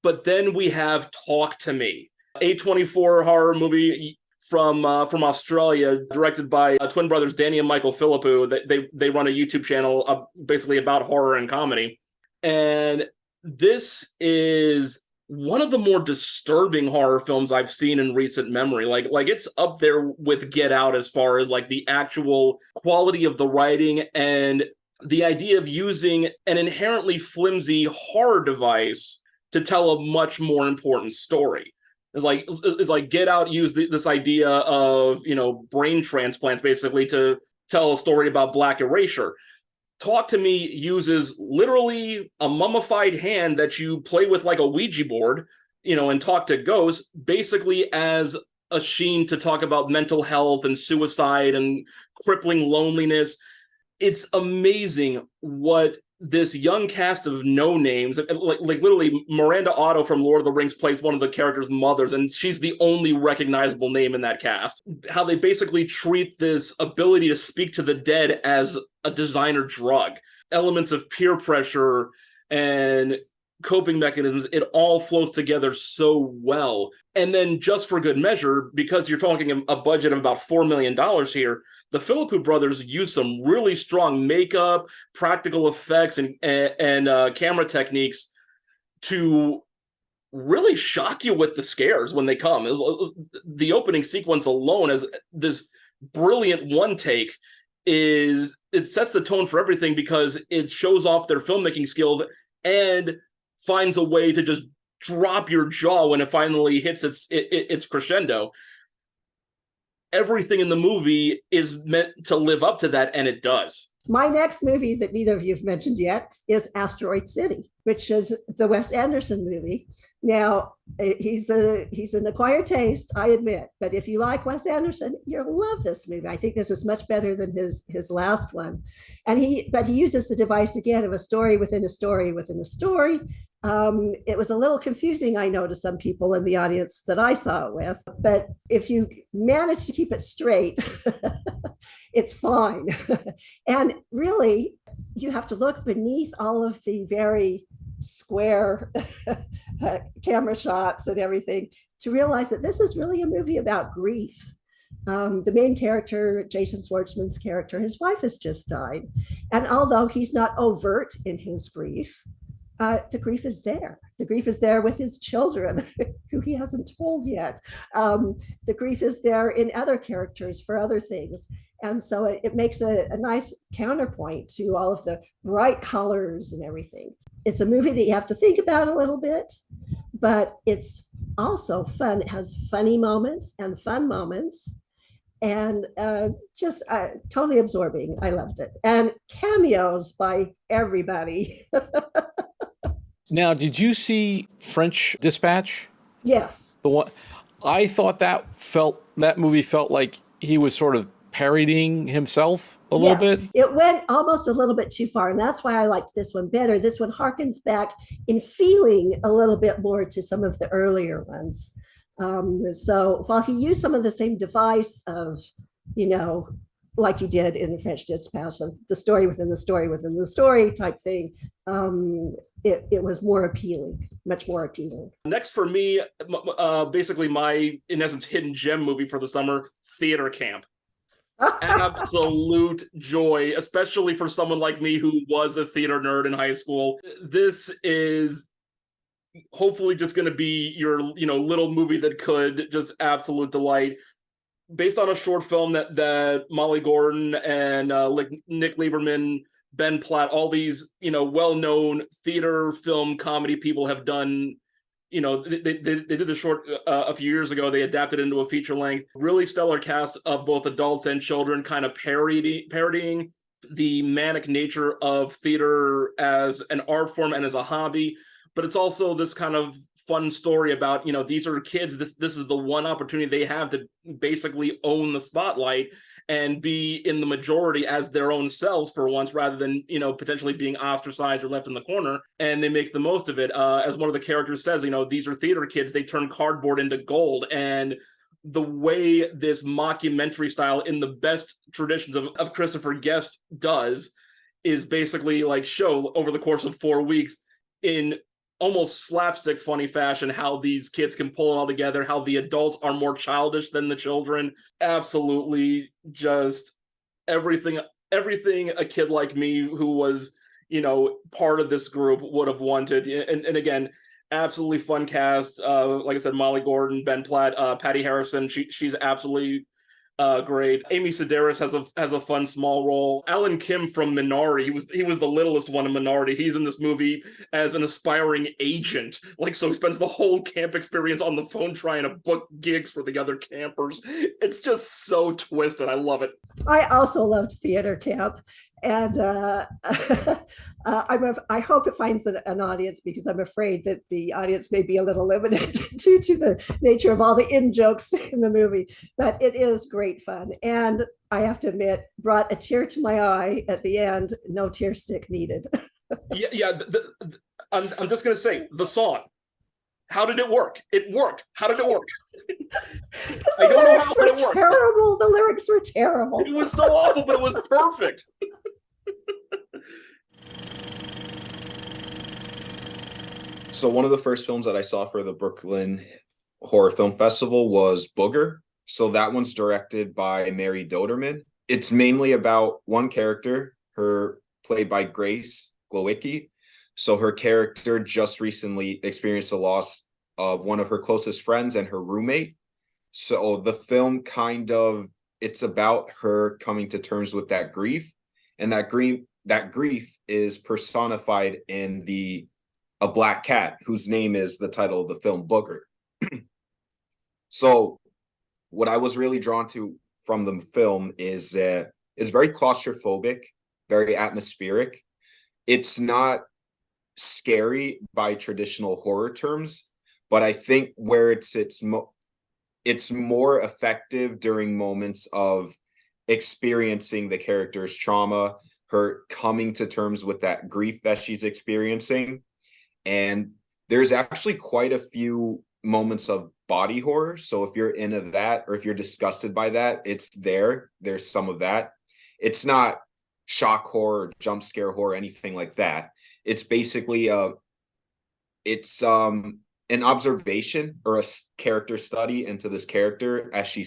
But then we have Talk to Me, A24 horror movie from Australia, directed by twin brothers Danny and Michael Philippou. They run a YouTube channel basically about horror and comedy. And this is one of the more disturbing horror films I've seen in recent memory. Like it's up there with Get Out as far as the actual quality of the writing and the idea of using an inherently flimsy horror device to tell a much more important story. It's like Get Out used this idea of, brain transplants basically to tell a story about Black erasure. Talk to Me uses literally a mummified hand that you play with like a Ouija board, and talk to ghosts, basically as a sheen to talk about mental health and suicide and crippling loneliness. It's amazing what this young cast of no names, like literally Miranda Otto from Lord of the Rings plays one of the characters' mothers, and she's the only recognizable name in that cast. How they basically treat this ability to speak to the dead as a designer drug. Elements of peer pressure and coping mechanisms, it all flows together so well. And then just for good measure, because you're talking a budget of about $4 million here, the Philippou brothers use some really strong makeup, practical effects, and camera techniques to really shock you with the scares when they come. The opening sequence alone, as this brilliant one take, it sets the tone for everything because it shows off their filmmaking skills and finds a way to just drop your jaw when it finally hits its crescendo. Everything in the movie is meant to live up to that, and it does. My next movie that neither of you have mentioned yet is Asteroid City, which is the Wes Anderson movie. Now, he's an acquired taste, I admit, but if you like Wes Anderson, you'll love this movie. I think this was much better than his last one. But he uses the device again of a story within a story within a story. It was a little confusing, I know, to some people in the audience that I saw it with, but if you manage to keep it straight, it's fine. And really, you have to look beneath all of the very square camera shots and everything to realize that this is really a movie about grief. The main character, Jason Schwartzman's character, his wife has just died. And although he's not overt in his grief, the grief is there. The grief is there with his children, who he hasn't told yet. The grief is there in other characters for other things. And so it makes a nice counterpoint to all of the bright colors and everything. It's a movie that you have to think about a little bit, but it's also fun. It has funny moments and fun moments, and just totally absorbing. I loved it. And cameos by everybody. Now, did you see French Dispatch? Yes. The one I thought that movie felt like he was sort of parodying himself a little bit. It went almost a little bit too far, and that's why I liked this one better. This one harkens back in feeling a little bit more to some of the earlier ones. So while he used some of the same device of, like he did in French Dispatch, of the story within the story within the story type thing, it was more appealing, much more appealing. Next for me, basically my, in essence, hidden gem movie for the summer, Theater Camp. Absolute joy, especially for someone like me who was a theater nerd in high school. This is hopefully just going to be your, little movie that could just absolute delight. Based on a short film that Molly Gordon and Nick Lieberman, Ben Platt, all these, well-known theater film comedy people have done. They did the short a few years ago. They adapted it into a feature length. Really stellar cast of both adults and children, kind of parodying the manic nature of theater as an art form and as a hobby. But it's also this kind of fun story about, these are kids. This is the one opportunity they have to basically own the spotlight and be in the majority as their own selves for once, rather than, potentially being ostracized or left in the corner. And they make the most of it. As one of the characters says, these are theater kids. They turn cardboard into gold. And the way this mockumentary style, in the best traditions of Christopher Guest, does is basically like show over the course of 4 weeks in almost slapstick funny fashion how these kids can pull it all together, how the adults are more childish than the children. Absolutely just everything a kid like me who was, part of this group would have wanted. And again, absolutely fun cast. Like I said, Molly Gordon, Ben Platt, Patty Harrison, she's absolutely great. Amy Sedaris has a fun small role. Alan Kim from Minari, he was the littlest one in Minari. He's in this movie as an aspiring agent. So he spends the whole camp experience on the phone trying to book gigs for the other campers. It's just so twisted. I love it. I also loved Theater Camp. And I hope it finds an audience, because I'm afraid that the audience may be a little limited due to the nature of all the in-jokes in the movie. But it is great fun. And I have to admit, brought a tear to my eye at the end. No tear stick needed. I'm just going to say, the song. How did it work? It worked. How did it work? I don't know how it worked. Terrible. The lyrics were terrible. It was so awful, but it was perfect. So one of the first films that I saw for the Brooklyn Horror Film Festival was Booger. So that one's directed by Mary Doderman. It's mainly about one character, her played by Grace Glowicki. So her character just recently experienced the loss of one of her closest friends and her roommate. So the film it's about her coming to terms with that grief, and that grief is personified in a black cat whose name is the title of the film, Booger. So what I was really drawn to from the film is very claustrophobic, very atmospheric. It's not scary by traditional horror terms, but I think where it's more effective during moments of experiencing the character's trauma, her coming to terms with that grief that she's experiencing. And there's actually quite a few moments of body horror. So if you're into that, or if you're disgusted by that, there's some of that. It's not shock horror, jump scare horror, anything like that. It's basically an observation or a character study into this character as she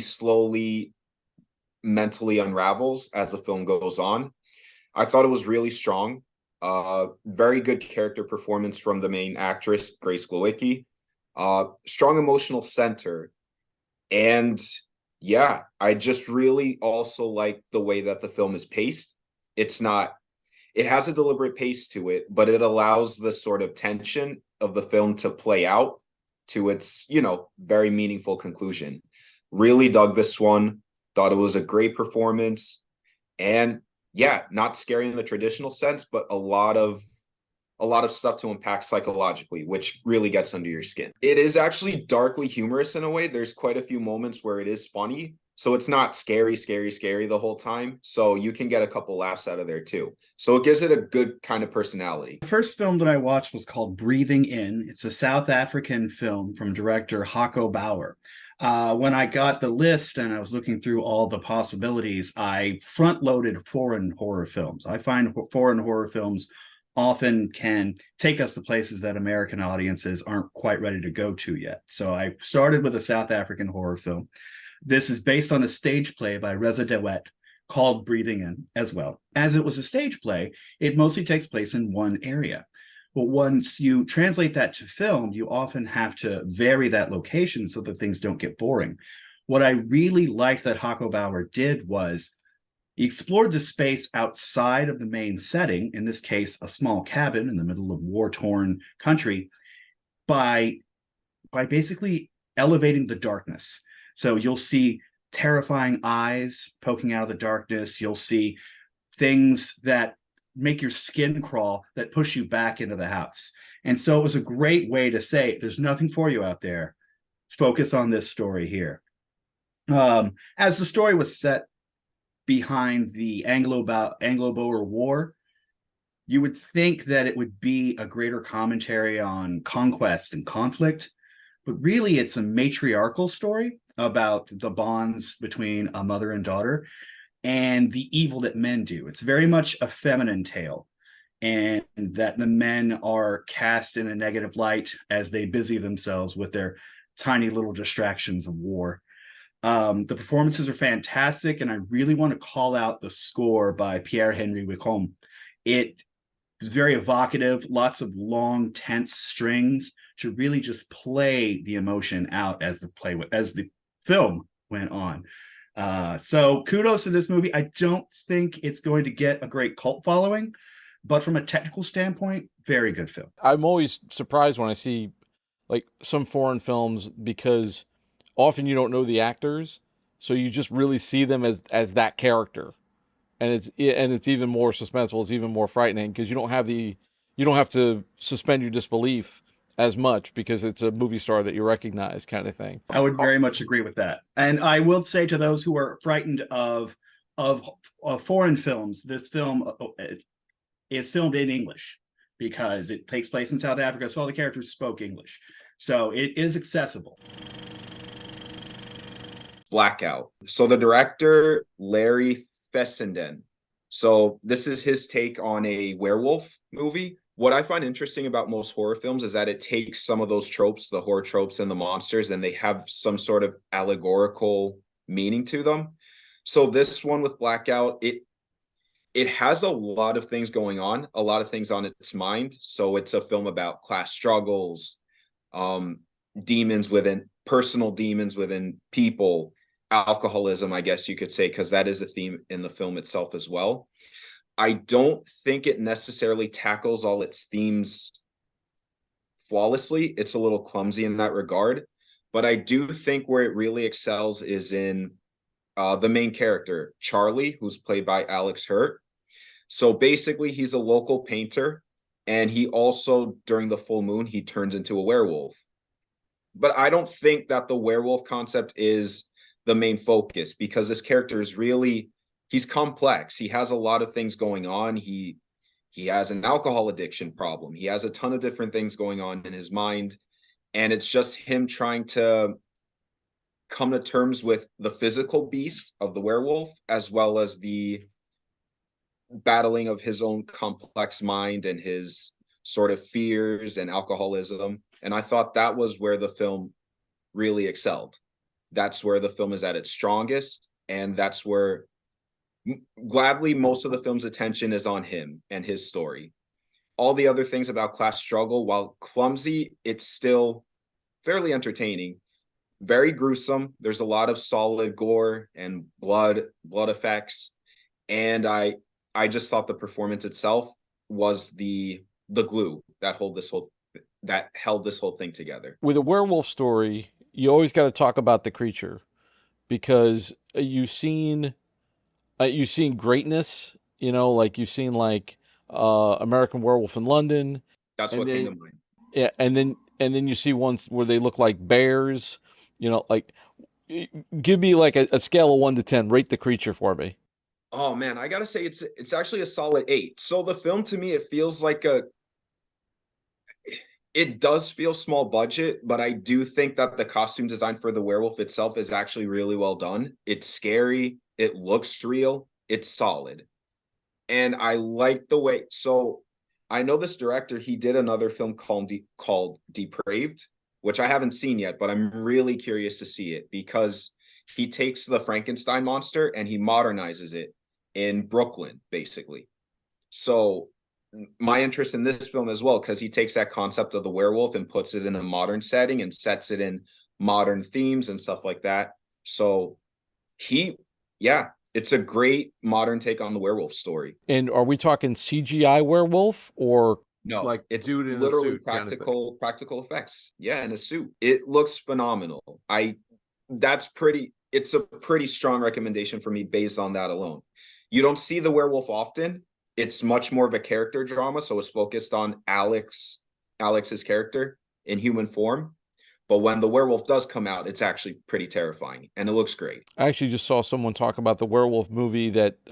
slowly mentally unravels as the film goes on. I thought it was really strong. Very good character performance from the main actress, Grace Glowicki. Strong emotional center. And yeah, I just really also like the way that the film is paced. It has a deliberate pace to it, but it allows the sort of tension of the film to play out to its, very meaningful conclusion. Really dug this one. Thought it was a great performance. And yeah, not scary in the traditional sense, but a lot of stuff to unpack psychologically, which really gets under your skin. It is actually darkly humorous in a way. There's quite a few moments where it is funny. So it's not scary the whole time. So you can get a couple laughs out of there too. So it gives it a good kind of personality. The first film that I watched was called Breathing In. It's a South African film from director Hakko Bauer. When I got the list and I was looking through all the possibilities, I front-loaded foreign horror films. I find foreign horror films often can take us to places that American audiences aren't quite ready to go to yet. So I started with a South African horror film. This is based on a stage play by Reza DeWet called Breathing In as well. As it was a stage play, it mostly takes place in one area. But once you translate that to film, you often have to vary that location so that things don't get boring. What I really liked that Hakko Bauer did was he explored the space outside of the main setting, in this case, a small cabin in the middle of war-torn country, by basically elevating the darkness. So you'll see terrifying eyes poking out of the darkness. You'll see things that make your skin crawl, that push you back into the house. And so it was a great way to say, there's nothing for you out there. Focus on this story here. As the story was set behind the Anglo-Boer War, you would think that it would be a greater commentary on conquest and conflict, but really it's a matriarchal story about the bonds between a mother and daughter and the evil that men do. It's very much a feminine tale, and that the men are cast in a negative light as they busy themselves with their tiny little distractions of war. The performances are fantastic, and I really want to call out the score by Pierre-Henri Wicom. It is very evocative, lots of long, tense strings to really just play the emotion out as the film went on. So kudos to this movie. I don't think it's going to get a great cult following, but from a technical standpoint, very good film. I'm always surprised when I see like some foreign films, because often you don't know the actors, so you just really see them as that character, and it's even more suspenseful. It's even more frightening because you don't have to suspend your disbelief as much because it's a movie star that you recognize, kind of thing. I would very much agree with that. And I will say to those who are frightened of foreign films, this film is filmed in English because it takes place in South Africa, so all the characters spoke English. So it is accessible. Blackout. So the director, Larry Fessenden. So this is his take on a werewolf movie. What I find interesting about most horror films is that it takes some of those tropes, the horror tropes and the monsters, and they have some sort of allegorical meaning to them. So this one with Blackout, it has a lot of things going on, a lot of things on its mind. So it's a film about class struggles, demons within personal demons within people, alcoholism, I guess you could say, because that is a theme in the film itself as well. I don't think it necessarily tackles all its themes flawlessly. It's a little clumsy in that regard, but I do think where it really excels is in the main character, Charlie, who's played by Alex Hurt. So basically, he's a local painter, and he also, during the full moon, he turns into a werewolf. But I don't think that the werewolf concept is the main focus, because this character is really, he's complex. He has a lot of things going on. He has an alcohol addiction problem. He has a ton of different things going on in his mind. And it's just him trying to come to terms with the physical beast of the werewolf, as well as the battling of his own complex mind and his sort of fears and alcoholism. And I thought that was where the film really excelled. That's where the film is at its strongest. And that's where gladly most of the film's attention is on him and his story. All the other things about class struggle, while clumsy, it's still fairly entertaining. Very gruesome. There's a lot of solid gore and blood effects. And I just thought the performance itself was the glue that held this whole thing together. With a werewolf story, you always got to talk about the creature, because you've seen greatness, like you've seen like American Werewolf in London. That's what came to mind. Yeah, and then you see ones where they look like bears. Like, give me like a scale of 1 to 10. Rate the creature for me. Oh man, I gotta say it's actually a solid 8. So the film, to me, it feels like it does feel small budget, but I do think that the costume design for the werewolf itself is actually really well done. It's scary. It looks real. It's solid. And I like the way, so I know this director, he did another film called Depraved, which I haven't seen yet, but I'm really curious to see it, because he takes the Frankenstein monster and he modernizes it in Brooklyn, basically. So my interest in this film as well, because he takes that concept of the werewolf and puts it in a modern setting and sets it in modern themes and stuff like that. So it's a great modern take on the werewolf story. And are we talking CGI werewolf, or no? Like it's dude in literally a suit practical effects. Yeah, in a suit. It looks phenomenal. It's a pretty strong recommendation for me based on that alone. You don't see the werewolf often. It's much more of a character drama, so it's focused on Alex's character in human form. But when the werewolf does come out, it's actually pretty terrifying, and it looks great. I actually just saw someone talk about the werewolf movie that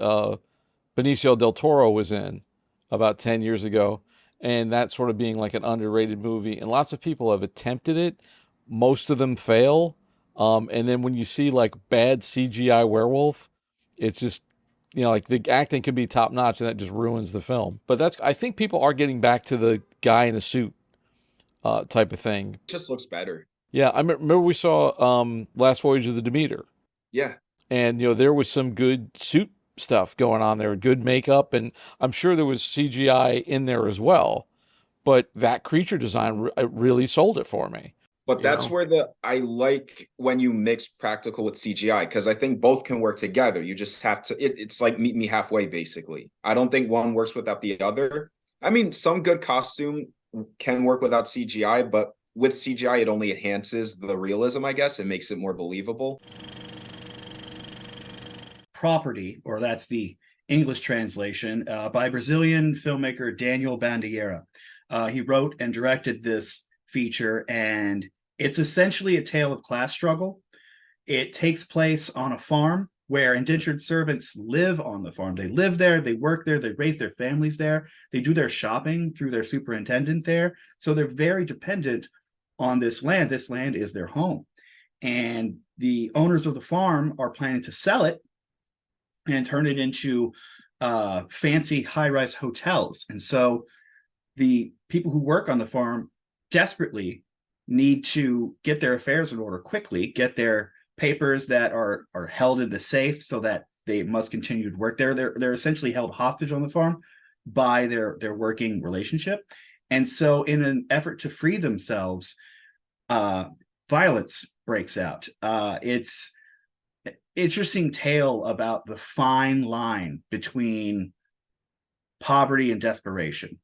Benicio del Toro was in about 10 years ago, and that sort of being like an underrated movie. And lots of people have attempted it. Most of them fail. And then when you see like bad CGI werewolf, it's just, like the acting could be top notch, and that just ruins the film. But I think people are getting back to the guy in a suit type of thing. It just looks better. Yeah, I remember we saw Last Voyage of the Demeter. Yeah. And, there was some good suit stuff going on there, good makeup, and I'm sure there was CGI in there as well. But that creature design really sold it for me. But that's where I like when you mix practical with CGI, because I think both can work together. You just have to, it's like meet me halfway, basically. I don't think one works without the other. I mean, some good costume can work without CGI, but with CGI, it only enhances the realism, I guess. It makes it more believable. Property, or that's the English translation, by Brazilian filmmaker Daniel Bandeira. He wrote and directed this feature, and it's essentially a tale of class struggle. It takes place on a farm where indentured servants live on the farm. They live there, they work there, they raise their families there, they do their shopping through their superintendent there. So they're very dependent on this land. This land is their home. And the owners of the farm are planning to sell it and turn it into fancy high-rise hotels. And so the people who work on the farm desperately need to get their affairs in order quickly, get their papers that are held in the safe so that they must continue to work there. They're essentially held hostage on the farm by their working relationship. And so in an effort to free themselves, violence breaks out. It's an interesting tale about the fine line between poverty and desperation.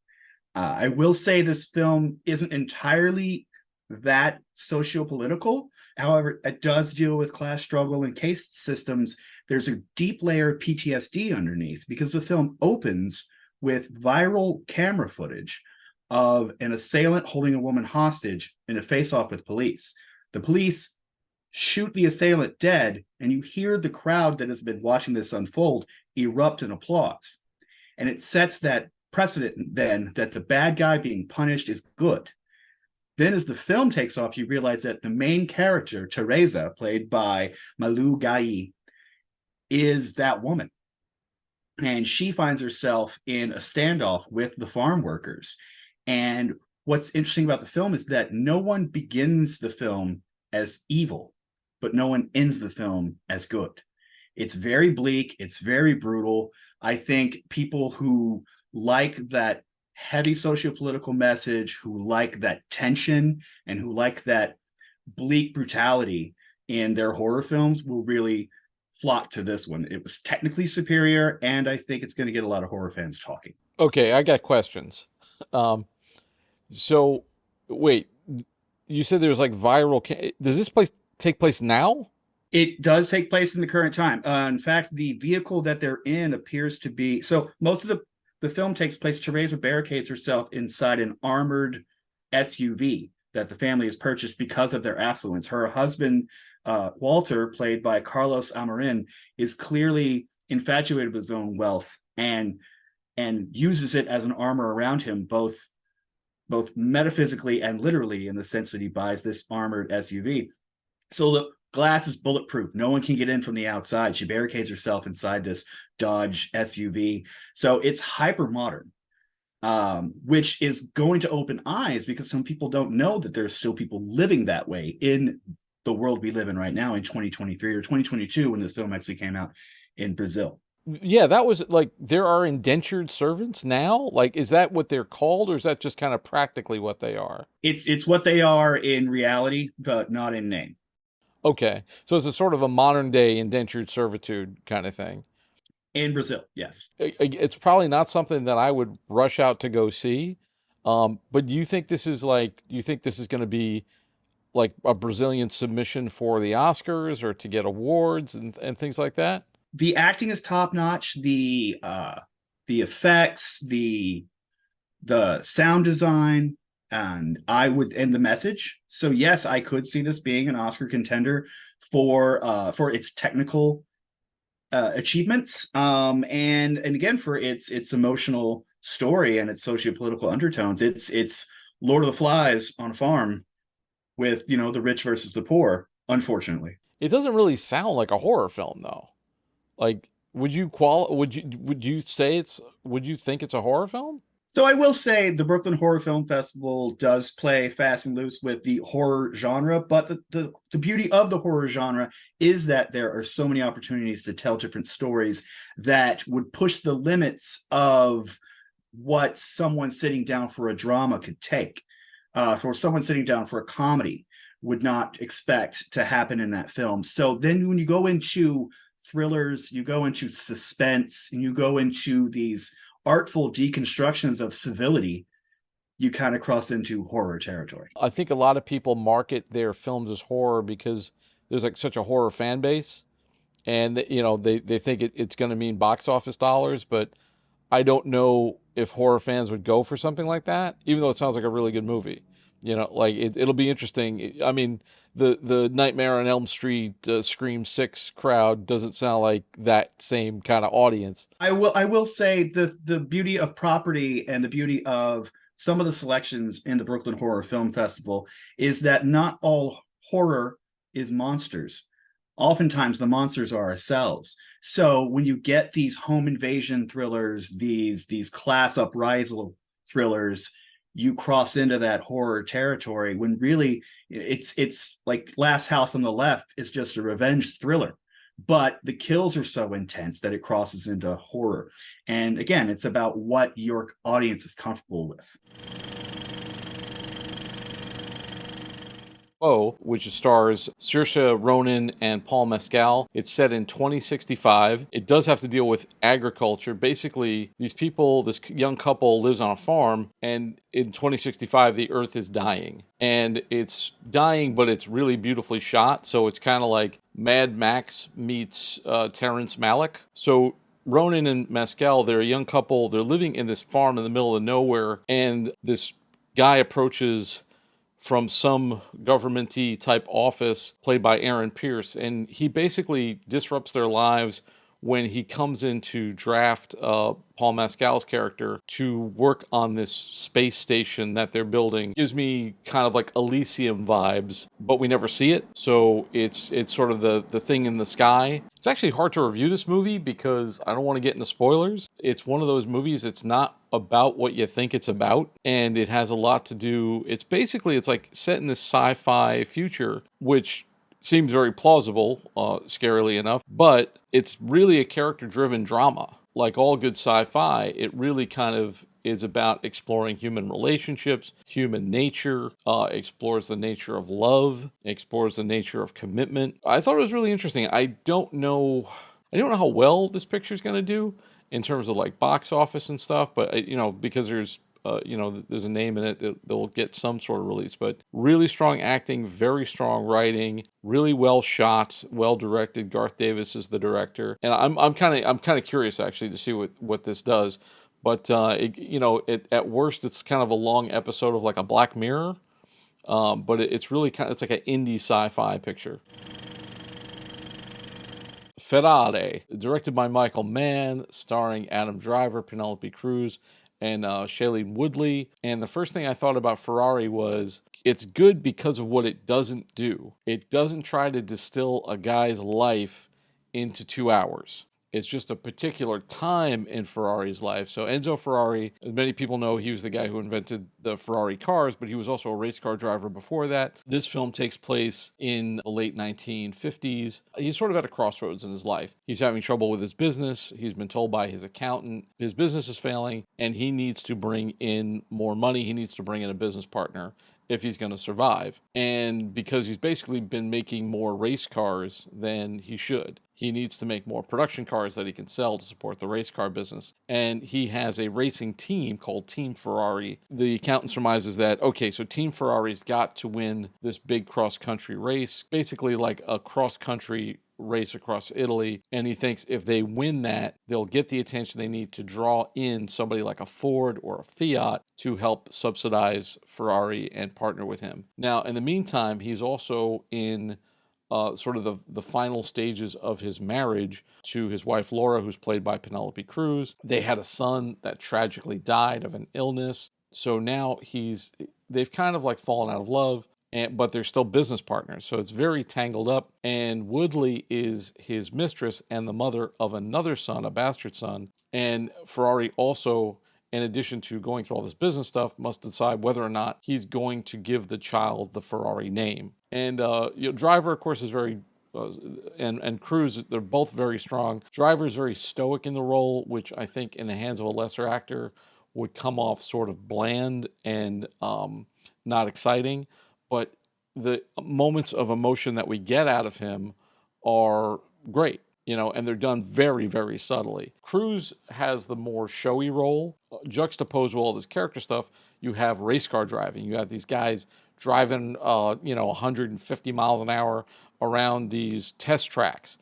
I will say this film isn't entirely that socio-political. However, it does deal with class struggle and caste systems. There's a deep layer of PTSD underneath because the film opens with viral camera footage of an assailant holding a woman hostage in a face-off with police. The police shoot the assailant dead, and you hear the crowd that has been watching this unfold erupt in applause. And it sets that precedent then that the bad guy being punished is good. Then as the film takes off, you realize that the main character, Teresa, played by Malu Gai, is that woman. And she finds herself in a standoff with the farm workers. And what's interesting about the film is that no one begins the film as evil, but no one ends the film as good. It's very bleak. It's very brutal. I think people who like that heavy socio-political message, who like that tension, and who like that bleak brutality in their horror films will really flock to this one. It was technically superior, and I think it's going to get a lot of horror fans talking. Okay, I got questions. So, wait, you said there's like does this place take place now? It does take place in the current time. In fact, the vehicle that they're in appears to be... So most of the film takes place, Teresa barricades herself inside an armored SUV that the family has purchased because of their affluence. Her husband, Walter, played by Carlos Amarin, is clearly infatuated with his own wealth and uses it as an armor around him, both metaphysically and literally, in the sense that he buys this armored SUV. So the glass is bulletproof. No one can get in from the outside. She barricades herself inside this Dodge SUV. So it's hyper modern, which is going to open eyes because some people don't know that there's still people living that way in the world we live in right now in 2023 or 2022 when this film actually came out in Brazil. Yeah, that was like, there are indentured servants now? Like, is that what they're called, or is that just kind of practically what they are? It's what they are in reality, but not in name. Okay, so it's a sort of a modern day indentured servitude kind of thing. In Brazil, yes. It's probably not something that I would rush out to go see. But do you think this is going to be like a Brazilian submission for the Oscars or to get awards and things like that? The acting is top notch. The effects, the sound design, and the message. So yes, I could see this being an Oscar contender for its technical achievements, and again for its emotional story and its socio-political undertones. It's Lord of the Flies on a farm with the rich versus the poor. Unfortunately, it doesn't really sound like a horror film though. Like, would you think it's a horror film? So I will say the Brooklyn Horror Film Festival does play fast and loose with the horror genre, but the beauty of the horror genre is that there are so many opportunities to tell different stories that would push the limits of what someone sitting down for a drama could take. For someone sitting down for a comedy would not expect to happen in that film. So then when you go into thrillers, you go into suspense, and you go into these artful deconstructions of civility, you kind of cross into horror territory. I think a lot of people market their films as horror because there's like such a horror fan base, and they think it's going to mean box office dollars, but I don't know if horror fans would go for something like that, even though it sounds like a really good movie. Like it'll be interesting. I mean, the Nightmare on Elm Street, Scream 6 crowd doesn't sound like that same kind of audience. I will say the beauty of property and the beauty of some of the selections in the Brooklyn Horror Film Festival is that not all horror is monsters. Oftentimes the monsters are ourselves. So when you get these home invasion thrillers, these class uprisal thrillers, you cross into that horror territory when really it's like Last House on the Left is just a revenge thriller, but the kills are so intense that it crosses into horror. And again, it's about what your audience is comfortable with. Which stars Saoirse Ronan and Paul Mescal. It's set in 2065. It does have to deal with agriculture. Basically, these people, this young couple lives on a farm, and in 2065, the earth is dying. And it's dying, but it's really beautifully shot. So it's kind of like Mad Max meets Terrence Malick. So Ronan and Mescal, they're a young couple. They're living in this farm in the middle of nowhere, and this guy approaches from some government-y type office played by Aaron Pierce, and he basically disrupts their lives when he comes in to draft Paul Mescal's character to work on this space station that they're building. Gives me kind of like Elysium vibes, but we never see it, so it's sort of the thing in the sky. It's actually hard to review this movie because I don't want to get into spoilers. It's one of those movies, it's not about what you think it's about, and it has a lot to do, it's like set in this sci-fi future, which seems very plausible, scarily enough, but it's really a character-driven drama. Like all good sci-fi, it really kind of is about exploring human relationships, human nature, explores the nature of love, explores the nature of commitment. I thought it was really interesting. I don't know how well this picture is going to do in terms of like box office and stuff, but because there's there's a name in it that will get some sort of release, but really strong acting, very strong writing, really well shot, well directed. Garth Davis is the director, and I'm kind of curious actually to see what this does. But at worst, it's kind of a long episode of like a Black Mirror, but it's really it's like an indie sci-fi picture. Ferrari, directed by Michael Mann, starring Adam Driver, Penelope Cruz, and Shailene Woodley. And the first thing I thought about Ferrari was it's good because of what it doesn't do. It doesn't try to distill a guy's life into 2 hours. It's just a particular time in Ferrari's life. So Enzo Ferrari, as many people know, he was the guy who invented the Ferrari cars, but he was also a race car driver before that. This film takes place in the late 1950s. He's sort of at a crossroads in his life. He's having trouble with his business. He's been told by his accountant his business is failing, and he needs to bring in more money. He needs to bring in a business partner if he's going to survive. And because he's basically been making more race cars than he should, he needs to make more production cars that he can sell to support the race car business. And he has a racing team called Team Ferrari. The accountant surmises that, okay, so Team Ferrari's got to win this big cross-country race, basically like a cross-country race across Italy, and he thinks if they win that, they'll get the attention they need to draw in somebody like a Ford or a Fiat to help subsidize Ferrari and partner with him. Now, in the meantime, he's also in sort of the final stages of his marriage to his wife Laura, who's played by Penelope Cruz. They had a son that tragically died of an illness. So now they've kind of like fallen out of love, but they're still business partners. So it's very tangled up. And Woodley is his mistress and the mother of another son, a bastard son. And Ferrari also, in addition to going through all this business stuff, must decide whether or not he's going to give the child the Ferrari name. And Driver, of course, is very, and Cruz, they're both very strong. Driver is very stoic in the role, which I think in the hands of a lesser actor would come off sort of bland and not exciting. But the moments of emotion that we get out of him are great, and they're done very, very subtly. Cruz has the more showy role. Juxtaposed with all this character stuff, you have race car driving. You have these guys driving, 150 miles an hour around these test tracks.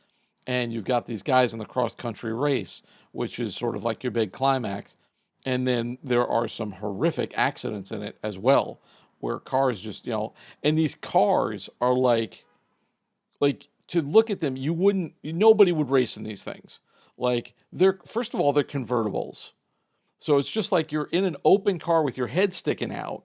And you've got these guys in the cross-country race, which is sort of like your big climax. And then there are some horrific accidents in it as well, where cars just, and these cars are like to look at them, nobody would race in these things. Like first of all, they're convertibles. So it's just like you're in an open car with your head sticking out.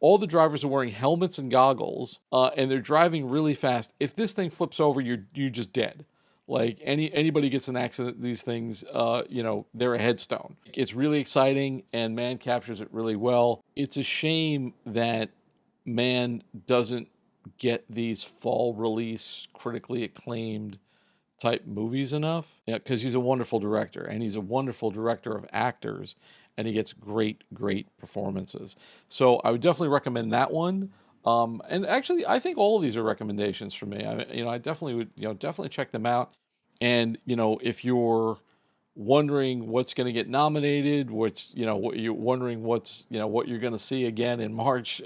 All the drivers are wearing helmets and goggles, and they're driving really fast. If this thing flips over, you're just dead. Like anybody gets an accident, these things, they're a headstone. It's really exciting, and Mann captures it really well. It's a shame that Mann doesn't get these fall release, critically acclaimed type movies enough. Yeah, because he's a wonderful director, and he's a wonderful director of actors, and he gets great performances. So I would definitely recommend that one. And actually, I think all of these are recommendations for me. I definitely would, definitely check them out. And if you're wondering what's going to get nominated, what you're wondering what you're going to see again in March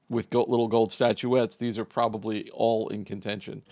with little gold statuettes, these are probably all in contention.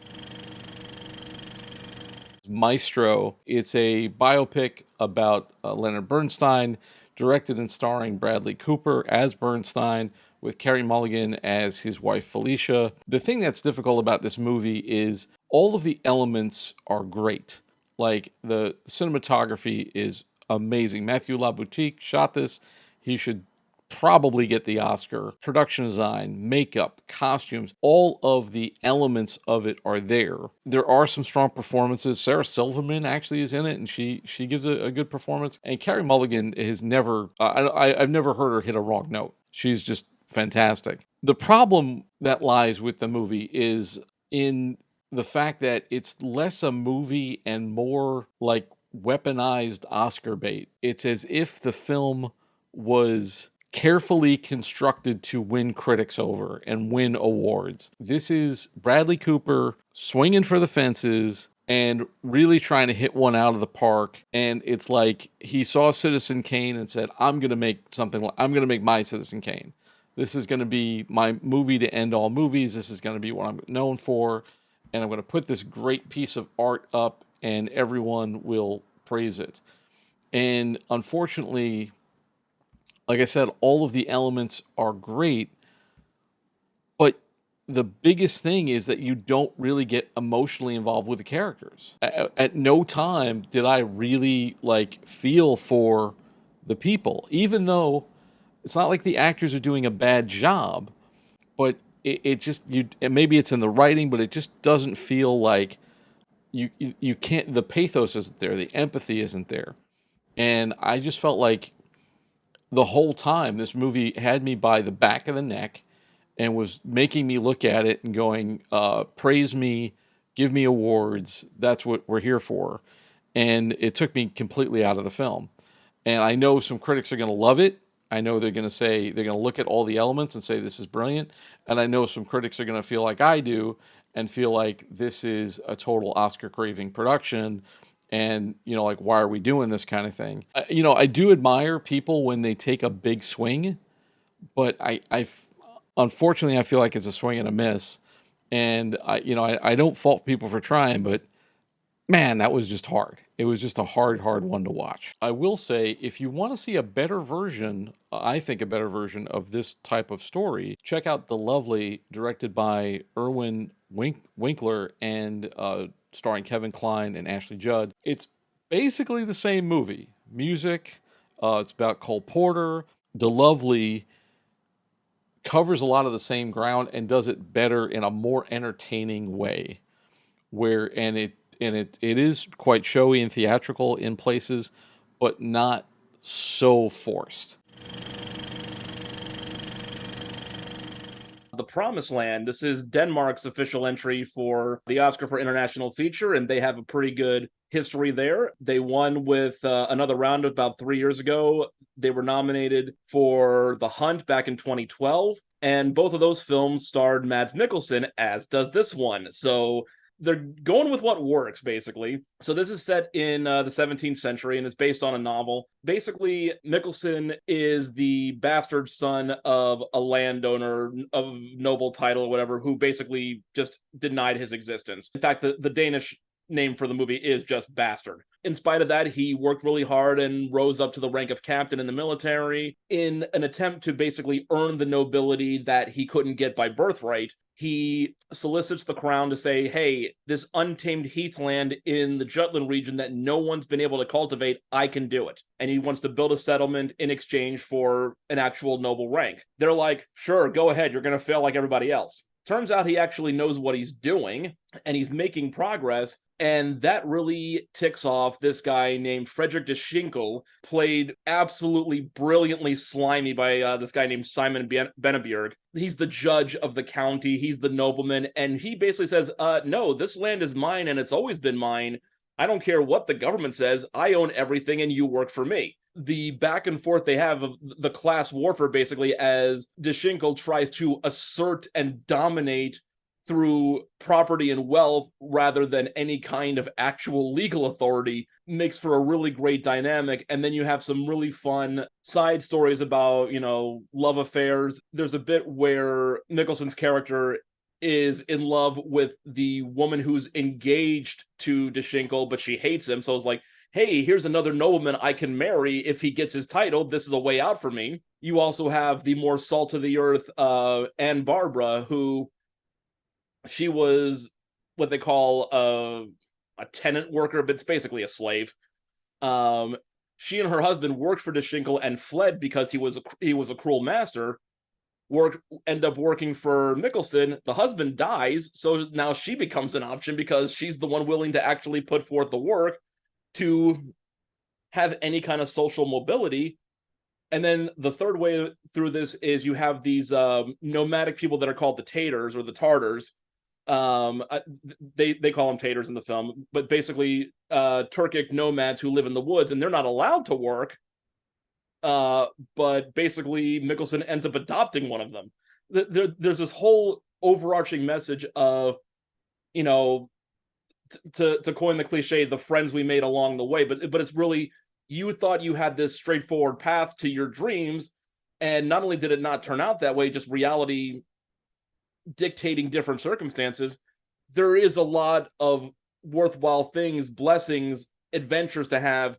Maestro. It's a biopic about Leonard Bernstein, directed and starring Bradley Cooper as Bernstein, with Carey Mulligan as his wife Felicia. The thing that's difficult about this movie is all of the elements are great. Like, the cinematography is amazing. Matthew Laboutique shot this. He should probably get the Oscar. Production design, makeup, costumes, all of the elements of it are there. There are some strong performances. Sarah Silverman actually is in it, and she gives a good performance. And Carey Mulligan has never, I've never heard her hit a wrong note. She's just fantastic. The problem that lies with the movie is in the fact that it's less a movie and more like weaponized Oscar bait. It's as if the film was carefully constructed to win critics over and win awards. This is Bradley Cooper swinging for the fences and really trying to hit one out of the park. And it's like he saw Citizen Kane and said, I'm going to make my Citizen Kane. This is going to be my movie to end all movies. This is going to be what I'm known for. And I'm going to put this great piece of art up and everyone will praise it. And unfortunately, like I said, all of the elements are great, but the biggest thing is that you don't really get emotionally involved with the characters. At no time did I really feel for the people, even though it's not like the actors are doing a bad job, but maybe it's in the writing, but it just doesn't feel like you can't, the pathos isn't there, the empathy isn't there. And I just felt like the whole time this movie had me by the back of the neck and was making me look at it and going, praise me, give me awards, that's what we're here for. And it took me completely out of the film. And I know some critics are going to love it. I know they're going to look at all the elements and say this is brilliant. And I know some critics are going to feel like I do and feel like this is a total Oscar craving production. And, why are we doing this kind of thing? I do admire people when they take a big swing, but unfortunately, I feel like it's a swing and a miss. And I don't fault people for trying, but man, that was just hard. It was just a hard one to watch. I will say, if you want to see a better version, I think a better version of this type of story, check out The Lovely, directed by Irwin Winkler and starring Kevin Kline and Ashley Judd. It's basically the same movie. Music, it's about Cole Porter. The Lovely covers a lot of the same ground and does it better in a more entertaining way. It is quite showy and theatrical in places, but not so forced. The Promised Land. This is Denmark's official entry for the Oscar for International Feature, and they have a pretty good history there. They won with another round about 3 years ago. They were nominated for The Hunt back in 2012, and both of those films starred Mads Mikkelsen, as does this one. So they're going with what works, basically. So this is set in the 17th century, and it's based on a novel. Basically, Mikkelsen is the bastard son of a landowner of noble title or whatever, who basically just denied his existence. In fact, the Danish name for the movie is just Bastard. In spite of that, he worked really hard and rose up to the rank of captain in the military in an attempt to basically earn the nobility that he couldn't get by birthright. He solicits the crown to say, hey, this untamed heathland in the Jutland region that no one's been able to cultivate, I can do it. And he wants to build a settlement in exchange for an actual noble rank. They're like, sure, go ahead, you're going to fail like everybody else. Turns out he actually knows what he's doing, and he's making progress. And that really ticks off this guy named Frederick de Schinkel, played absolutely brilliantly slimy by this guy named Simon Benneberg. He's the judge of the county. He's the nobleman. And he basically says, no, this land is mine, and it's always been mine. I don't care what the government says. I own everything, and you work for me. The back and forth they have of the class warfare, basically, as de Schinkel tries to assert and dominate through property and wealth rather than any kind of actual legal authority, makes for a really great dynamic. And then you have some really fun side stories about, love affairs. There's a bit where Mikkelsen's character is in love with the woman who's engaged to de Schinkel, but she hates him. So it's like, hey, here's another nobleman I can marry if he gets his title. This is a way out for me. You also have the more salt of the earth Anne Barbara, who she was what they call a tenant worker, but it's basically a slave. She and her husband worked for de Schinkel and fled because he was a cruel master. End up working for Mikkelsen. The husband dies, so now she becomes an option because she's the one willing to actually put forth the work to have any kind of social mobility. And then the third way through this is you have these nomadic people that are called the Tatars or the Tartars. They call them Tatars in the film, but basically Turkic nomads who live in the woods, and they're not allowed to work. But basically Mikkelsen ends up adopting one of them. There's this whole overarching message of, to coin the cliche, the friends we made along the way, but it's really, you thought you had this straightforward path to your dreams, and not only did it not turn out that way, just reality dictating different circumstances. There is a lot of worthwhile things, blessings, adventures to have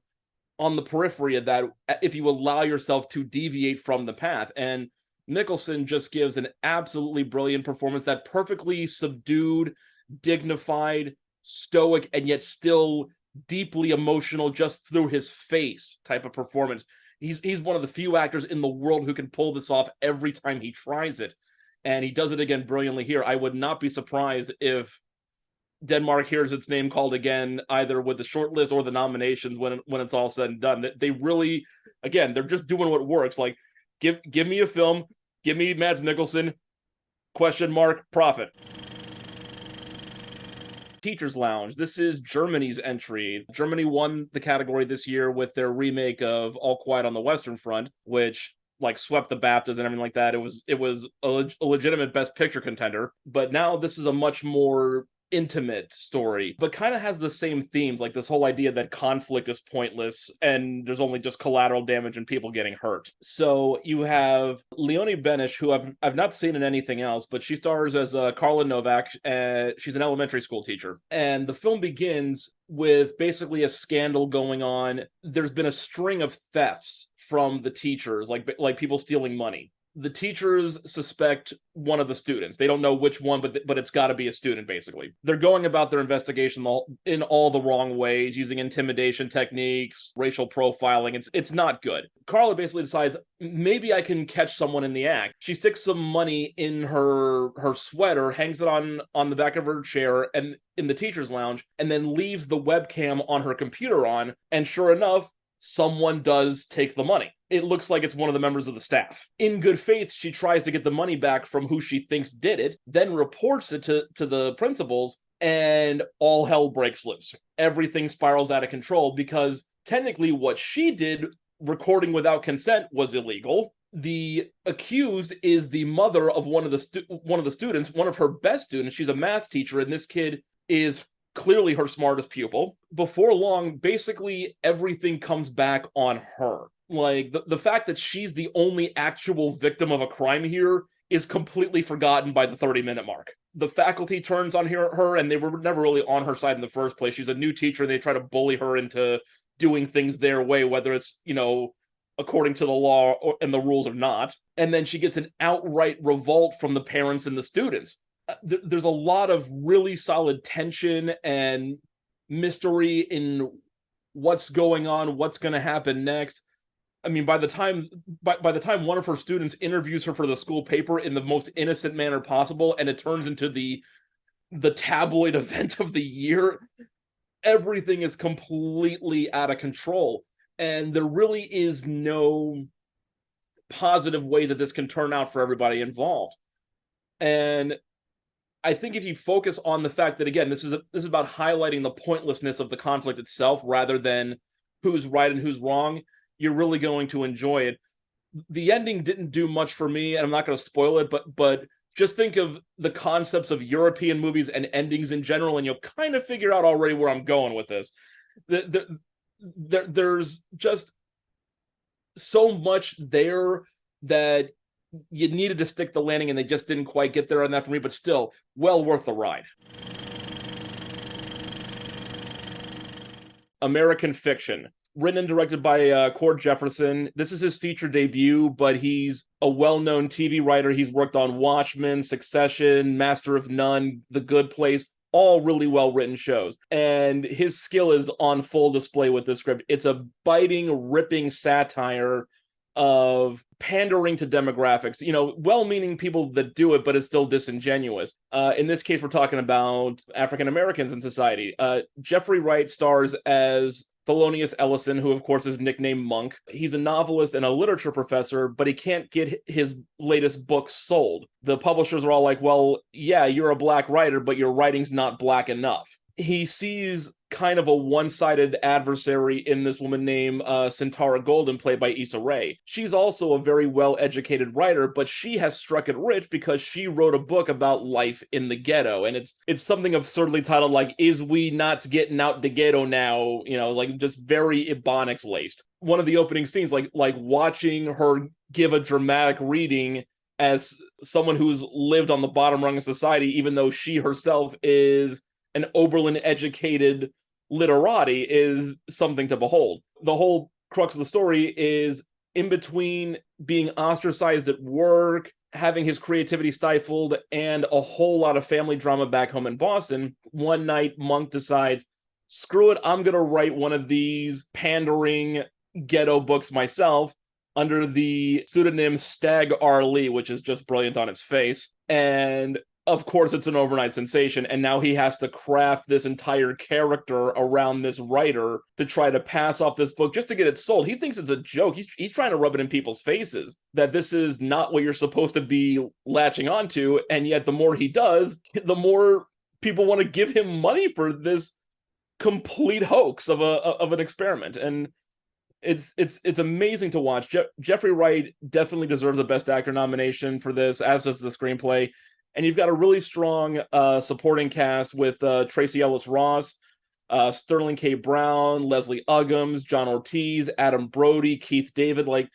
on the periphery of that if you allow yourself to deviate from the path. And Mikkelsen just gives an absolutely brilliant performance, that perfectly subdued, dignified, stoic, and yet still deeply emotional just through his face type of performance. He's one of the few actors in the world who can pull this off every time he tries it. And he does it again brilliantly here. I would not be surprised if Denmark hears its name called again, either with the shortlist or the nominations when it's all said and done. They really, again, they're just doing what works. Like, give me a film, give me Mads Mikkelsen, ? Profit. Teacher's Lounge. This is Germany's entry. Germany won the category this year with their remake of All Quiet on the Western Front, which swept the BAFTAs and everything like that. It was a legitimate Best Picture contender. But now this is a much more intimate story, but kind of has the same themes, like this whole idea that conflict is pointless and there's only just collateral damage and people getting hurt. So you have Leonie Benish, who I've not seen in anything else, but she stars as Carla Novak. She's an elementary school teacher, and the film begins with basically a scandal going on. There's been a string of thefts from the teachers, like people stealing money. The teachers suspect one of the students. They don't know which one, but it's got to be a student, basically. They're going about their investigation in all the wrong ways, using intimidation techniques, racial profiling. It's not good. Carla basically decides, maybe I can catch someone in the act. She sticks some money in her sweater, hangs it on the back of her chair and in the teacher's lounge, and then leaves the webcam on her computer on. And sure enough, someone does take the money. It looks like it's one of the members of the staff. In good faith, she tries to get the money back from who she thinks did it, then reports it to the principals, and all hell breaks loose. Everything spirals out of control because technically what she did, recording without consent, was illegal. The accused is the mother of one of the students, one of her best students. She's a math teacher, and this kid is clearly her smartest pupil. Before long, basically everything comes back on her. Like, the fact that she's the only actual victim of a crime here is completely forgotten by the 30-minute mark. The faculty turns on her, and they were never really on her side in the first place. She's a new teacher, and they try to bully her into doing things their way, whether it's, according to the law and the rules or not. And then she gets an outright revolt from the parents and the students. There's a lot of really solid tension and mystery in what's going on, what's going to happen next. I mean, by the time one of her students interviews her for the school paper in the most innocent manner possible, and it turns into the tabloid event of the year, everything is completely out of control, and there really is no positive way that this can turn out for everybody involved. And I think if you focus on the fact that, again, this is about highlighting the pointlessness of the conflict itself rather than who's right and who's wrong, you're really going to enjoy it. The ending didn't do much for me, and I'm not going to spoil it, but just think of the concepts of European movies and endings in general, and you'll kind of figure out already where I'm going with this. There's just so much there that you needed to stick the landing, and they just didn't quite get there on that for me, but still, well worth the ride. American Fiction. Written and directed by Cord Jefferson. This is his feature debut, but he's a well-known TV writer. He's worked on Watchmen, Succession, Master of None, The Good Place, all really well-written shows. And his skill is on full display with this script. It's a biting, ripping satire of pandering to demographics. You know, well-meaning people that do it, but it's still disingenuous. In this case, we're talking about African Americans in society. Jeffrey Wright stars as Thelonious Ellison, who of course is nicknamed Monk. He's a novelist and a literature professor, but he can't get his latest book sold. The publishers are all like, well, yeah, you're a black writer, but your writing's not black enough. He sees kind of a one-sided adversary in this woman named Sintara Golden, played by Issa Rae. She's also a very well-educated writer, but she has struck it rich because she wrote a book about life in the ghetto, and it's something absurdly titled like, "Is We Not Getting Out the Ghetto Now?" You know, like just very Ebonics laced. One of the opening scenes, like watching her give a dramatic reading as someone who's lived on the bottom rung of society, even though she herself is an Oberlin educated literati, is something to behold. The whole crux of the story is in between being ostracized at work, having his creativity stifled, and a whole lot of family drama back home in Boston. One night, Monk decides, screw it, I'm going to write one of these pandering ghetto books myself under the pseudonym Stag R. Lee, which is just brilliant on its face. And of course, it's an overnight sensation, and now he has to craft this entire character around this writer to try to pass off this book just to get it sold. He thinks it's a joke. He's trying to rub it in people's faces that this is not what you're supposed to be latching onto, and yet the more he does, the more people want to give him money for this complete hoax of an experiment. And it's amazing to watch. Jeffrey Wright definitely deserves a Best Actor nomination for this, as does the screenplay. And you've got a really strong supporting cast with Tracy Ellis Ross, Sterling K. Brown, Leslie Uggams, John Ortiz, Adam Brody, Keith David, like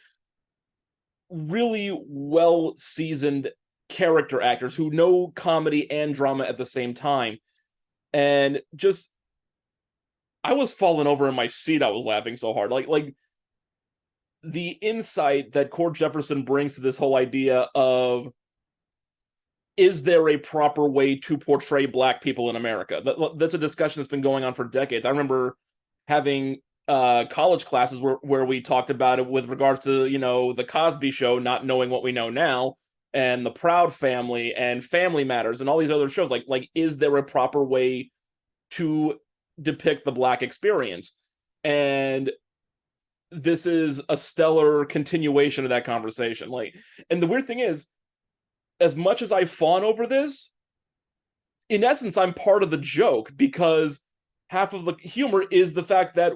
really well-seasoned character actors who know comedy and drama at the same time. And just, I was falling over in my seat. I was laughing so hard. Like the insight that Cord Jefferson brings to this whole idea of, is there a proper way to portray Black people in America? That's a discussion that's been going on for decades. I remember having college classes where we talked about it with regards to, you know, the Cosby Show, not knowing what we know now, and the Proud Family and Family Matters and all these other shows. Like, is there a proper way to depict the Black experience? And this is a stellar continuation of that conversation. Like, and the weird thing is, as much as I fawn over this, in essence, I'm part of the joke, because half of the humor is the fact that,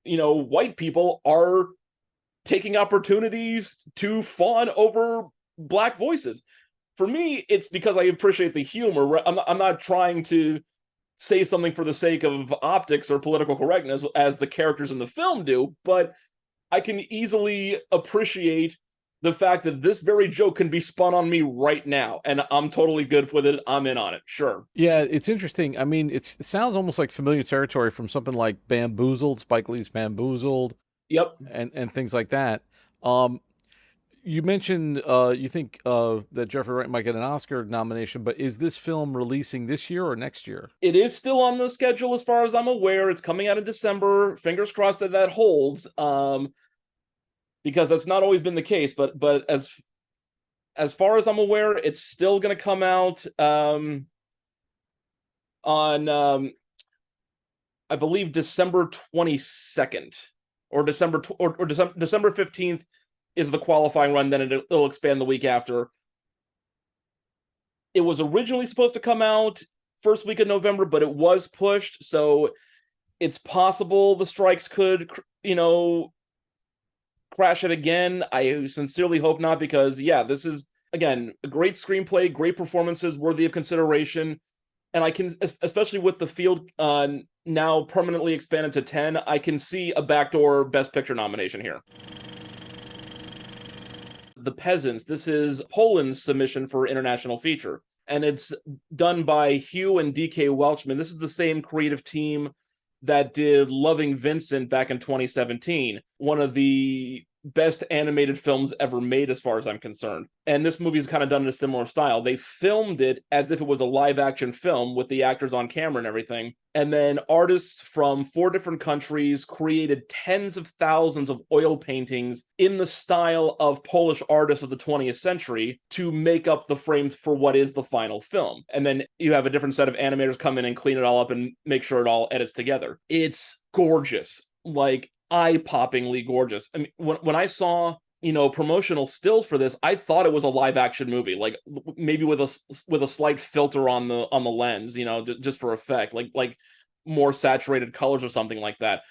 you know, white people are taking opportunities to fawn over Black voices. For me, it's because I appreciate the humor. I'm not trying to say something for the sake of optics or political correctness, as the characters in the film do, but I can easily appreciate the fact that this very joke can be spun on me right now, and I'm totally good with it. I'm in on it. Sure. Yeah, it's interesting. I mean, it sounds almost like familiar territory from something like Bamboozled, Spike Lee's Bamboozled. Yep. And things like that. You mentioned you think that Jeffrey Wright might get an Oscar nomination, but is this film releasing this year or next year? It is still on the schedule as far as I'm aware. It's coming out in December. Fingers crossed that holds. because that's not always been the case. But as far as I'm aware, it's still going to come out on I believe December 22nd or December December 15th is the qualifying run. Then it'll expand the week after. It was originally supposed to come out first week of November, but it was pushed, so it's possible the strikes could, crash it again. I sincerely hope not, because this is, again, a great screenplay, great performances, worthy of consideration. And I can, especially with the field now permanently expanded to 10, I can see a backdoor Best Picture nomination here. The Peasants. This is Poland's submission for international feature, and it's done by Hugh and DK Welchman. This is the same creative team that did Loving Vincent back in 2017, one of the best animated films ever made as far as I'm concerned. And this movie is kind of done in a similar style. They filmed it as if it was a live action film with the actors on camera and everything. And then artists from 4 different countries created tens of thousands of oil paintings in the style of Polish artists of the 20th century to make up the frames for what is the final film. And then you have a different set of animators come in and clean it all up and make sure it all edits together. It's gorgeous. Like, eye-poppingly gorgeous. I mean, when I saw, promotional stills for this, I thought it was a live-action movie, like maybe with a slight filter on the lens, just for effect, like more saturated colors or something like that.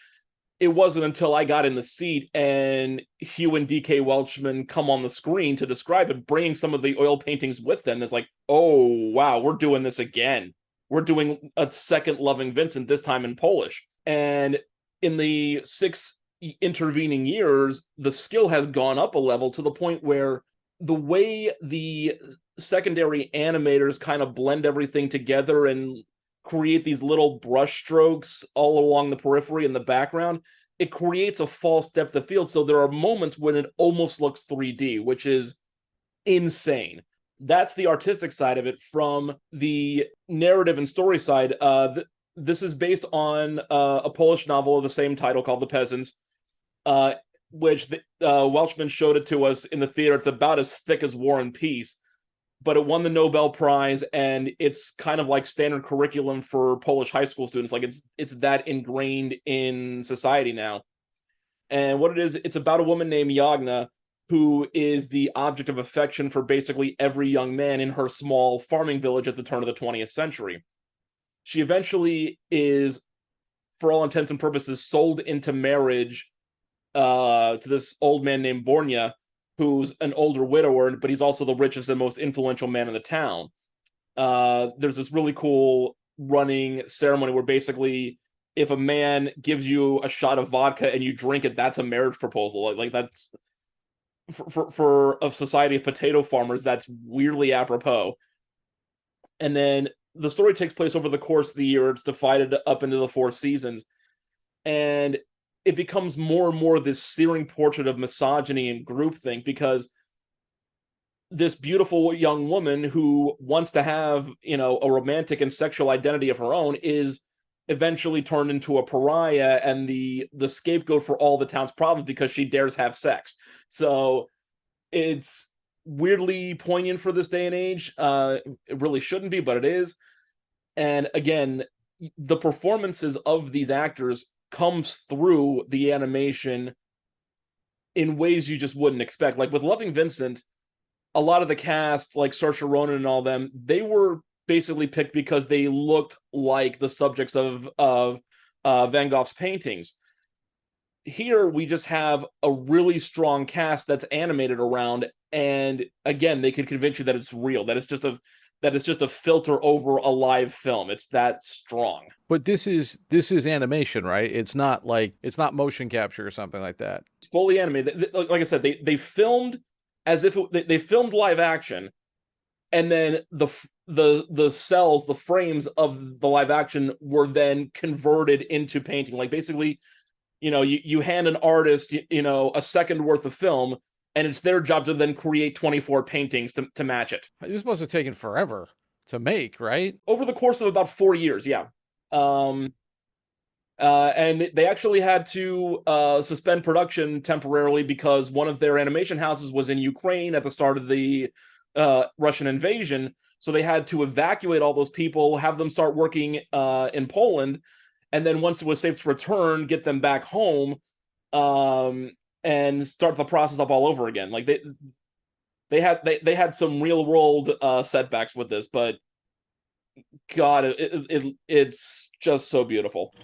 It wasn't until I got in the seat and Hugh and DK Welchman come on the screen to describe it, bringing some of the oil paintings with them. It's like, oh wow, we're doing this again. We're doing a second Loving Vincent, this time in Polish. And in the 6 intervening years, the skill has gone up a level to the point where the way the secondary animators kind of blend everything together and create these little brush strokes all along the periphery and the background, it creates a false depth of field. So there are moments when it almost looks 3D, which is insane. That's the artistic side of it. From the narrative and story side, this is based on a Polish novel of the same title called The Peasants, which Welchman showed it to us in the theater. It's about as thick as War and Peace, but it won the Nobel Prize, and it's kind of like standard curriculum for Polish high school students. Like it's that ingrained in society now. And what it is, it's about a woman named Yagna, who is the object of affection for basically every young man in her small farming village at the turn of the 20th century. She eventually is, for all intents and purposes, sold into marriage to this old man named Bornya, who's an older widower, but he's also the richest and most influential man in the town. There's this really cool running ceremony where basically, if a man gives you a shot of vodka and you drink it, that's a marriage proposal. Like that's for a society of potato farmers, that's weirdly apropos. And then the story takes place over the course of the year. It's divided up into the 4 seasons. And it becomes more and more this searing portrait of misogyny and groupthink, because this beautiful young woman who wants to have, a romantic and sexual identity of her own is eventually turned into a pariah and the scapegoat for all the town's problems because she dares have sex. So it's weirdly poignant for this day and age. It really shouldn't be, but it is. And again, the performances of these actors comes through the animation in ways you just wouldn't expect. Like with Loving Vincent, a lot of the cast, like Saoirse Ronan and all them, they were basically picked because they looked like the subjects of Van Gogh's paintings. Here we just have a really strong cast that's animated around, and again, they could convince you that it's real, that it's just a filter over a live film. It's that strong. But this is animation, right? It's not motion capture or something like that. It's fully animated. Like I said, they filmed as if they filmed live action, and then the cells, the frames of the live action were then converted into painting. Like basically, you hand an artist, a second worth of film, and it's their job to then create 24 paintings to match it. This must have taken forever to make, right? Over the course of about 4 years, yeah. I And they actually had to suspend production temporarily because one of their animation houses was in Ukraine at the start of the Russian invasion. So they had to evacuate all those people, have them start working in Poland, and then once it was safe to return, get them back home and start the process up all over again. Like they had some real world setbacks with this, but God, it's just so beautiful.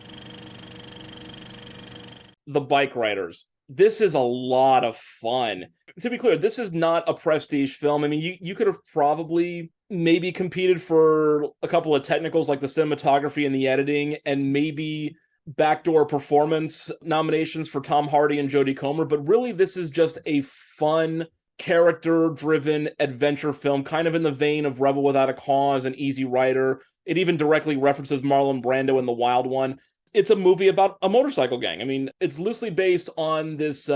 The Bikeriders. This is a lot of fun. To be clear, this is not a prestige film. I mean, you could have probably maybe competed for a couple of technicals like the cinematography and the editing, and maybe backdoor performance nominations for Tom Hardy and Jodie Comer. But really, this is just a fun, character-driven adventure film, kind of in the vein of Rebel Without a Cause and Easy Rider. It even directly references Marlon Brando in The Wild One. It's a movie about a motorcycle gang. I mean, it's loosely based on this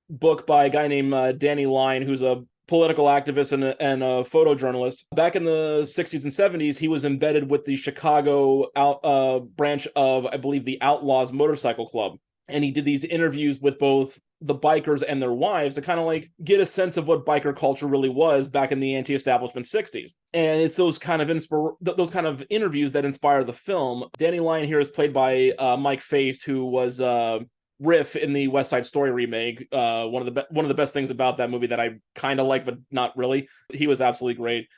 book by a guy named Danny Lyne, who's a political activist and a photojournalist. Back in the 60s and 70s, he was embedded with the Chicago branch of, I believe, the Outlaws Motorcycle Club. And he did these interviews with both the bikers and their wives to kind of like get a sense of what biker culture really was back in the anti-establishment 60s. And it's those kind of interviews that inspire the film. Danny Lyne here is played by Mike Faist, who was Riff in the West Side Story remake. One of the best things about that movie that I kind of like, but not really. He was absolutely great.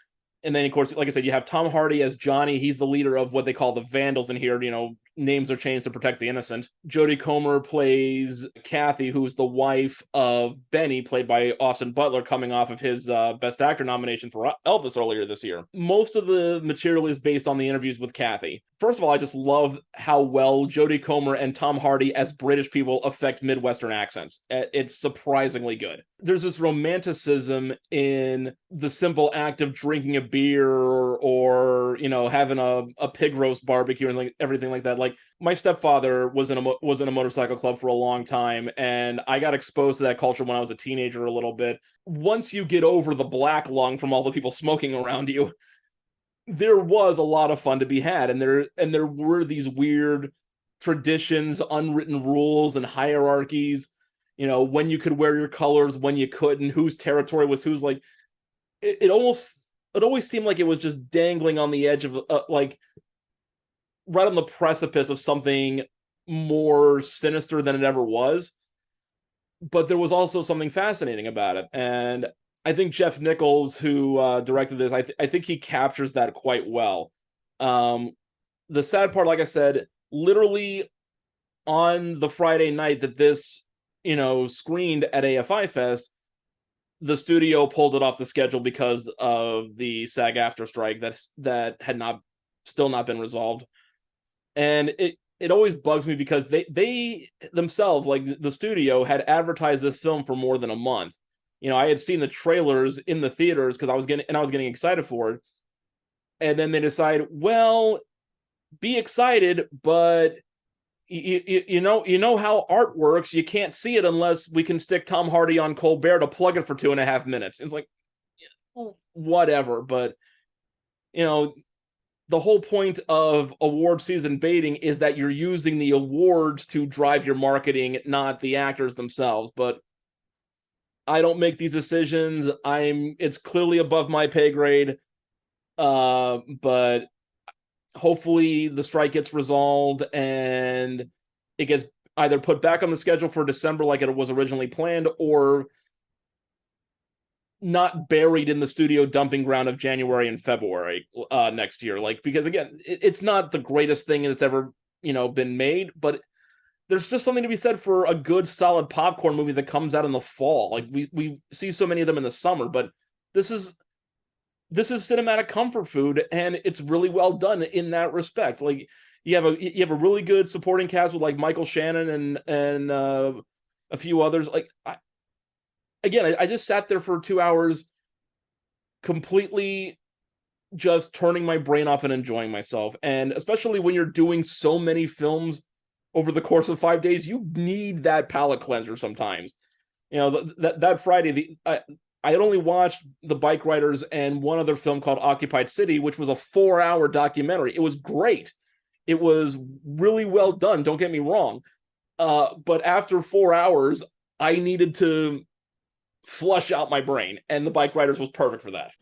And then, of course, like I said, you have Tom Hardy as Johnny. He's the leader of what they call the Vandals in here. You know, names are changed to protect the innocent. Jodie Comer plays Kathy, who's the wife of Benny, played by Austin Butler, coming off of his Best Actor nomination for Elvis earlier this year. Most of the material is based on the interviews with Kathy. First of all, I just love how well Jodie Comer and Tom Hardy as British people affect Midwestern accents. It's surprisingly good. There's this romanticism in the simple act of drinking a beer or you know, having a pig roast barbecue and like everything like that. Like, my stepfather was in a motorcycle club for a long time, and I got exposed to that culture when I was a teenager a little bit. Once you get over the black lung from all the people smoking around you, there was a lot of fun to be had, and there were these weird traditions, unwritten rules, and hierarchies. You know, when you could wear your colors, when you couldn't, whose territory was whose. Like, it always seemed like it was just dangling on the edge of like right on the precipice of something more sinister than it ever was. But there was also something fascinating about it, and I think Jeff Nichols, who directed this, I think he captures that quite well. The sad part, like I said, literally on the Friday night that this, you know, screened at AFI Fest, the studio pulled it off the schedule because of the SAG-AFTRA strike that had still not been resolved. And it always bugs me because they themselves, like the studio, had advertised this film for more than a month. You know, I had seen the trailers in the theaters because I was getting excited for it. And then they decide, well, be excited, but you know how art works. You can't see it unless we can stick Tom Hardy on Colbert to plug it for 2.5 minutes. It's like, whatever. But, you know, the whole point of award season baiting is that you're using the awards to drive your marketing, not the actors themselves. But I don't make these decisions. It's clearly above my pay grade. But hopefully the strike gets resolved and it gets either put back on the schedule for December like it was originally planned, or not buried in the studio dumping ground of January and February next year. Like, because again, it's not the greatest thing that's ever, you know, been made, but there's just something to be said for a good solid popcorn movie that comes out in the fall. Like, we see so many of them in the summer, but this is cinematic comfort food, and it's really well done in that respect. Like, you have a really good supporting cast with like Michael Shannon and a few others. Like, I just sat there for 2 hours completely just turning my brain off and enjoying myself. And especially when you're doing so many films over the course of 5 days, you need that palate cleanser sometimes. You know, that Friday, I had only watched The Bikeriders and one other film called Occupied City, which was a 4-hour documentary. It was great. It was really well done, don't get me wrong. But after 4 hours, I needed to flush out my brain, and the Bikeriders was perfect for that.